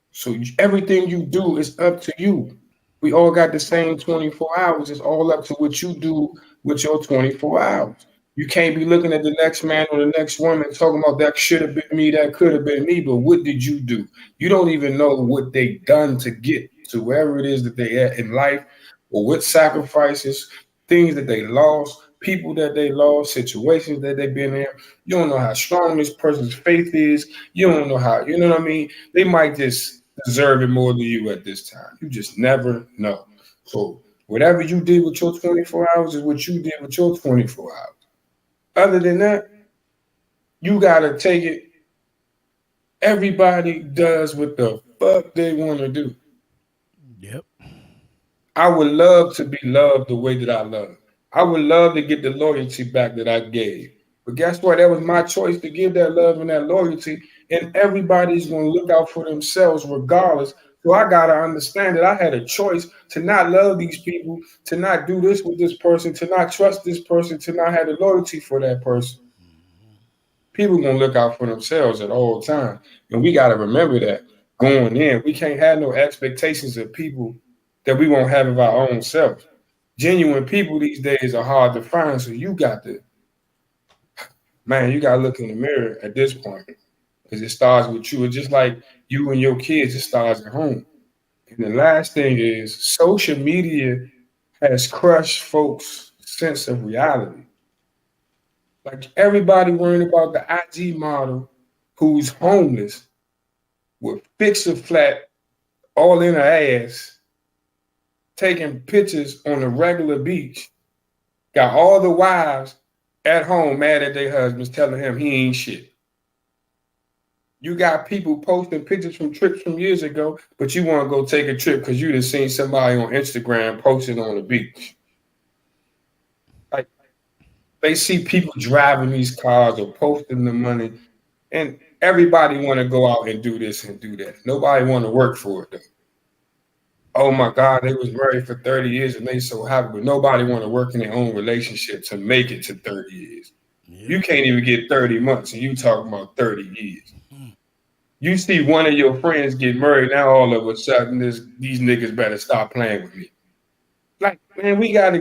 So everything you do is up to you. We all got the same 24 hours. It's all up to what you do with your 24 hours. You can't be looking at the next man or the next woman talking about that should have been me, that could have been me, but what did you do? You don't even know what they done to get to wherever it is that they at in life, or what sacrifices things that they lost, people that they lost, situations that they've been in. You don't know how strong this person's faith is. You don't know how, you know what I mean? They might just deserve it more than you at this time. You just never know. So whatever you did with your 24 hours is what you did with your 24 hours. Other than that, you gotta take it. Everybody does what the fuck they want to do. Yep. I would love to be loved the way that I love. I would love to get the loyalty back that I gave. But guess what? That was my choice to give that love and that loyalty. And everybody's going to look out for themselves regardless. So I got to understand that I had a choice to not love these people, to not do this with this person, to not trust this person, to not have the loyalty for that person. People going to look out for themselves at all times. And we got to remember that going in. We can't have no expectations of people that we won't have of our own self. Genuine people these days are hard to find. So you got to, man, you got to look in the mirror at this point. Because it starts with you. It's just like you and your kids, it starts at home. And the last thing is social media has crushed folks' sense of reality. Like everybody worrying about the IG model who's homeless with fixer flat all in her ass, taking pictures on the regular beach, got all the wives at home mad at their husbands telling him he ain't shit. You got people posting pictures from trips from years ago, but you want to go take a trip because you done seen somebody on Instagram posting on the beach. Like, they see people driving these cars or posting the money, and everybody want to go out and do this and do that. Nobody want to work for it, though. Oh my God, they was married for 30 years and they so happy, but nobody want to work in their own relationship to make it to 30 years. Yeah. You can't even get 30 months and you talking about 30 years. You see one of your friends get married, now all of a sudden these niggas better stop playing with me. Like, man, we gotta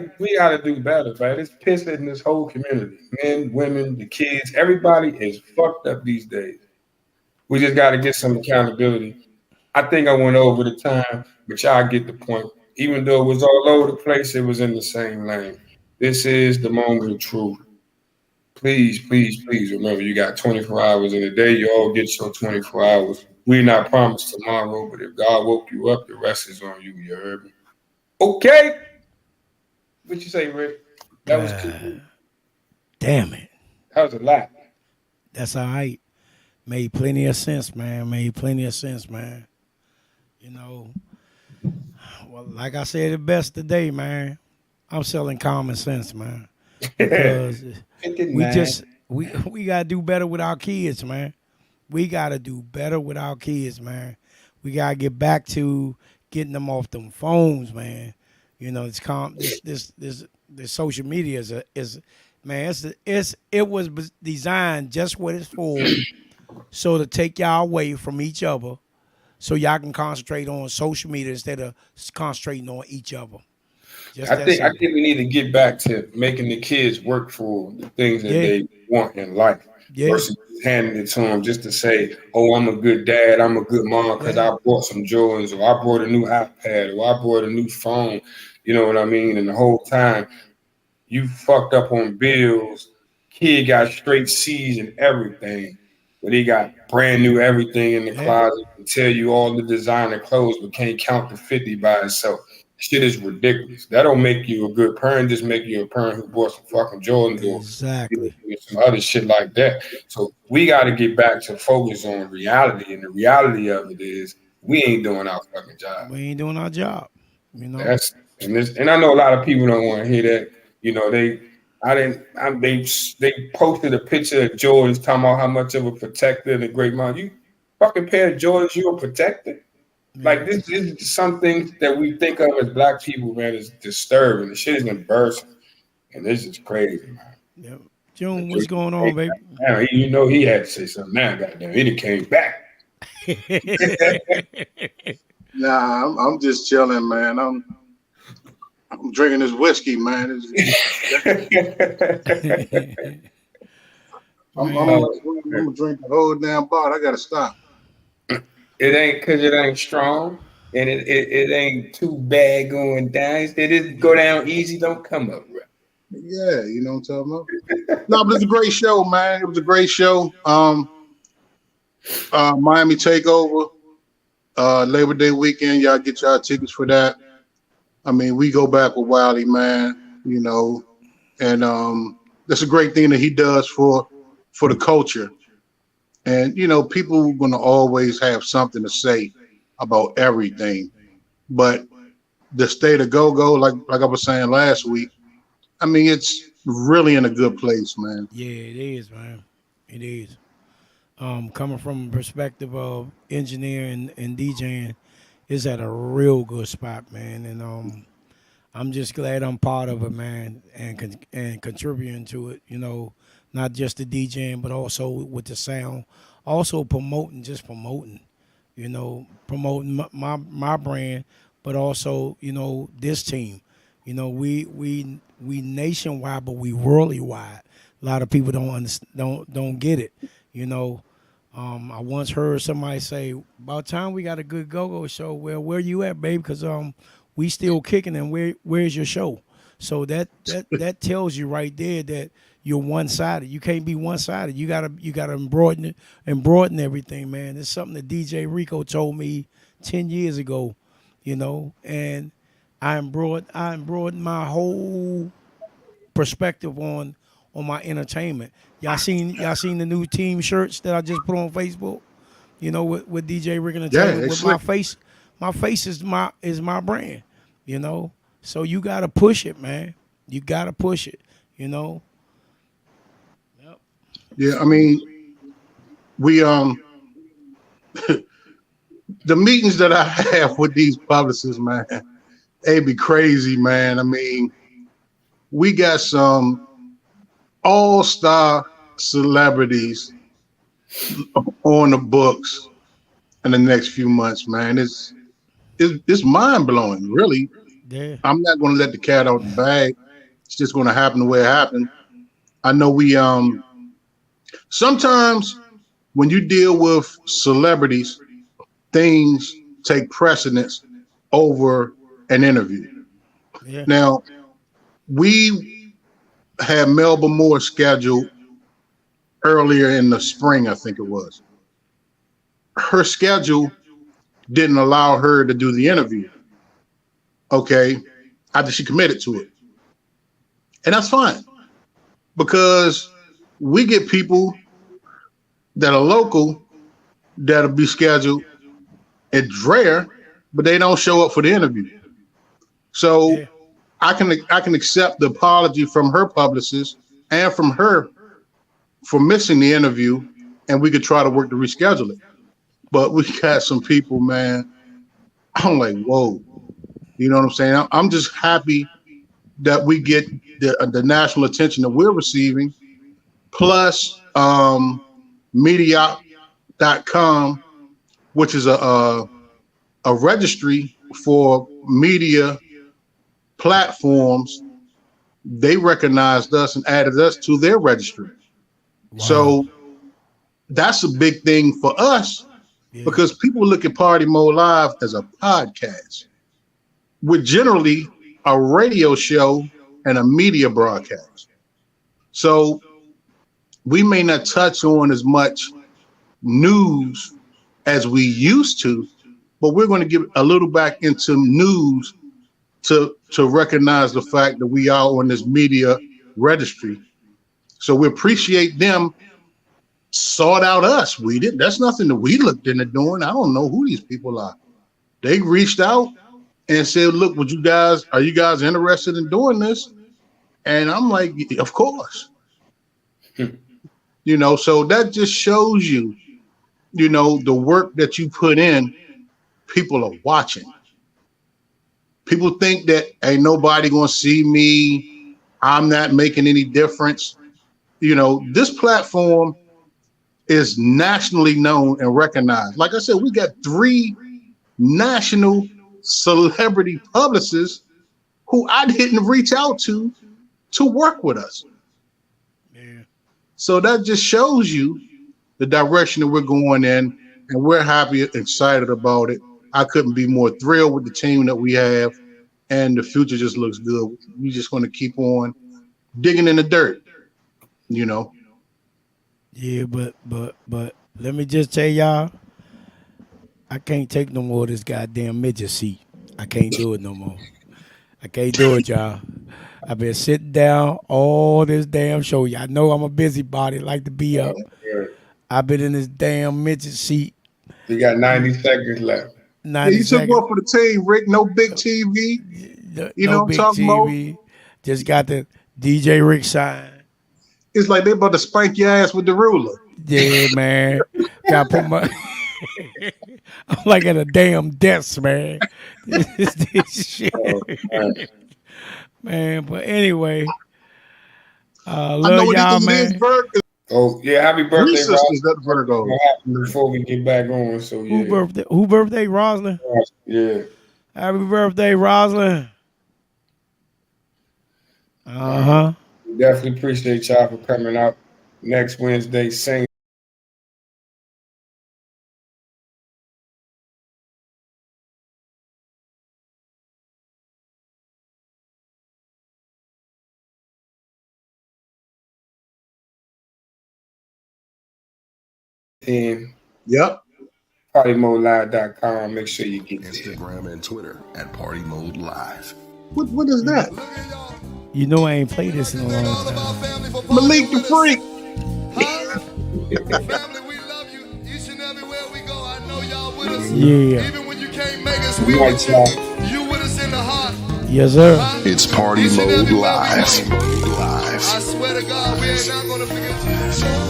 do better, man. It's pissing this whole community. Men, women, the kids, everybody is fucked up these days. We just gotta get some accountability. I think I went over the time, but y'all get the point. Even though it was all over the place, it was in the same lane. This is the moment of truth. Please, please, please remember you got 24 hours in a day. You all get your 24 hours. We're not promised tomorrow, but if God woke you up, the rest is on you. You heard me? Okay. What you say, Rick? That was too. Damn it. That was a lot. That's all right. Made plenty of sense, man. You know, well, like I said, the best today, man. I'm selling common sense, man. Because we gotta do better with our kids, man. We gotta do better with our kids, man. We gotta get back to getting them off them phones, man. You know, this social media is man. It was designed just what it's for, so to take y'all away from each other, so y'all can concentrate on social media instead of concentrating on each other. I think we need to get back to making the kids work for the things that they want in life versus handing it to them just to say, "Oh, I'm a good dad, I'm a good mom because I bought some Jordans, or I bought a new iPad, or I bought a new phone." You know what I mean? And the whole time you fucked up on bills. Kid got straight C's and everything, but he got brand new everything in the closet and tell you all the designer clothes, but can't count to 50 by itself. Shit is ridiculous. That don't make you a good parent. Just make you a parent who bought some fucking Jordans or some other shit like that. So we got to get back to focus on reality, and the reality of it is we ain't doing our fucking job. We ain't doing our job. You know. And I know a lot of people don't want to hear that. You know, they posted a picture of Jordans talking about how much of a protector and a great mom. You fucking pair of Jordans, you a protector? Like, this is some things that we think of as black people, man, is disturbing. The shit is embarrassing. And this is crazy, man. Yep. June, what's going on, baby? Now, you know he had to say something now, goddamn. He came back. Nah, I'm just chilling, man. I'm drinking this whiskey, man. I'm gonna drink the whole damn bottle. I gotta stop. It ain't because it ain't strong, and it ain't too bad going down. It is go down easy, don't come up, bro. Yeah, you know what I'm talking about. No, but it's a great show, man. It was a great show. Miami Takeover, Labor Day weekend. Y'all get y'all tickets for that. I mean, we go back with Wiley, man. You know, and that's a great thing that he does for the culture. And you know, people are gonna always have something to say about everything. But the state of go-go, like I was saying last week, I mean, it's really in a good place, man. Yeah, it is, man. It is. Coming from a perspective of engineering and DJing, it's at a real good spot, man. And I'm just glad I'm part of it, man, and and contributing to it. You know, not just the DJing, but also with the sound, also promoting. You know, promoting my brand, but also this team. You know, we nationwide, but we worldly wide. A lot of people don't get it. You know, I once heard somebody say, "About time we got a good go-go show." Well, where you at, babe? Because we still kicking, and where's your show? So that tells you right there that you're one-sided. You can't be one-sided. You gotta broaden everything, man. It's something that DJ Rico told me 10 years ago, and I broadened my whole perspective on my entertainment. Y'all seen the new team shirts that I just put on Facebook? With DJ Rick Entertainment. With my face is my brand. So you gotta push it, man. You gotta push it. Yep. Yeah, I mean, we the meetings that I have with these publicists, man, they be crazy, man. I mean, we got some all-star celebrities on the books in the next few months, man. It's mind-blowing, really. Yeah. I'm not going to let the cat out the bag. It's just going to happen the way it happened. I know we sometimes when you deal with celebrities, things take precedence over an interview. Yeah. Now, we had Melba Moore scheduled earlier in the spring, I think it was. Her schedule didn't allow her to do the interview. Okay, after she committed to it. And that's fine, because we get people that are local that'll be scheduled. It's rare, but they don't show up for the interview. So yeah. I can accept the apology from her publicist and from her for missing the interview, and we could try to work to reschedule it. But we got some people, man, I'm like, whoa. You know what I'm saying? I'm just happy that we get the national attention that we're receiving, plus media.com, which is a registry for media platforms. They recognized us and added us to their registry. Wow. So that's a big thing for us, because people look at Party Mode Live as a podcast. We're generally a radio show and a media broadcast. So we may not touch on as much news as we used to, but we're going to give a little back into news to recognize the fact that we are on this media registry. So we appreciate them sought out us. We didn't. That's nothing that we looked into doing. I don't know who these people are. They reached out and said, look, are you guys interested in doing this? And I'm like, of course. So that just shows you, the work that you put in, people are watching. People think that ain't nobody going to see me. I'm not making any difference. This platform is nationally known and recognized. Like I said, we got 3 national celebrity publicists who I didn't reach out to work with us. Yeah. So that just shows you the direction that we're going in, and we're happy and excited about it. I couldn't be more thrilled with the team that we have, and the future just looks good. We're just going to keep on digging in the dirt, you know. Yeah, but let me just tell y'all, I can't take no more of this goddamn midget seat. I can't do it no more. I can't do it, y'all. I've been sitting down all this damn show. Y'all know I'm a busybody, like to be up. I've been in this damn midget seat. You got 90 seconds left. 90 you took seconds. one for the team, Rick. No big TV. You No know, big talk TV. Just got the DJ Rick sign. It's like they about to spank your ass with the ruler. Yeah, man. Got to put my. I'm like at a damn desk, man. This shit. Man, but anyway, love y'all, man. Oh yeah, happy birthday, Sisters Ross. that Virgo. Before we get back on, so yeah. Who birthday, Roslyn? Yeah. Happy birthday, Roslyn. Uh-huh. Definitely appreciate y'all for coming out next Wednesday. Same. Yep. PartyModeLive.com. Make sure you get Instagram and Twitter at Party Mode Live. What is that? You know I ain't played this in a long time. Malik the Freak. Yeah. Even when you can't make us, we with you. You with us in the heart. Yes, sir. It's Party Mode Live. I swear to God, we ain't not gonna forget you.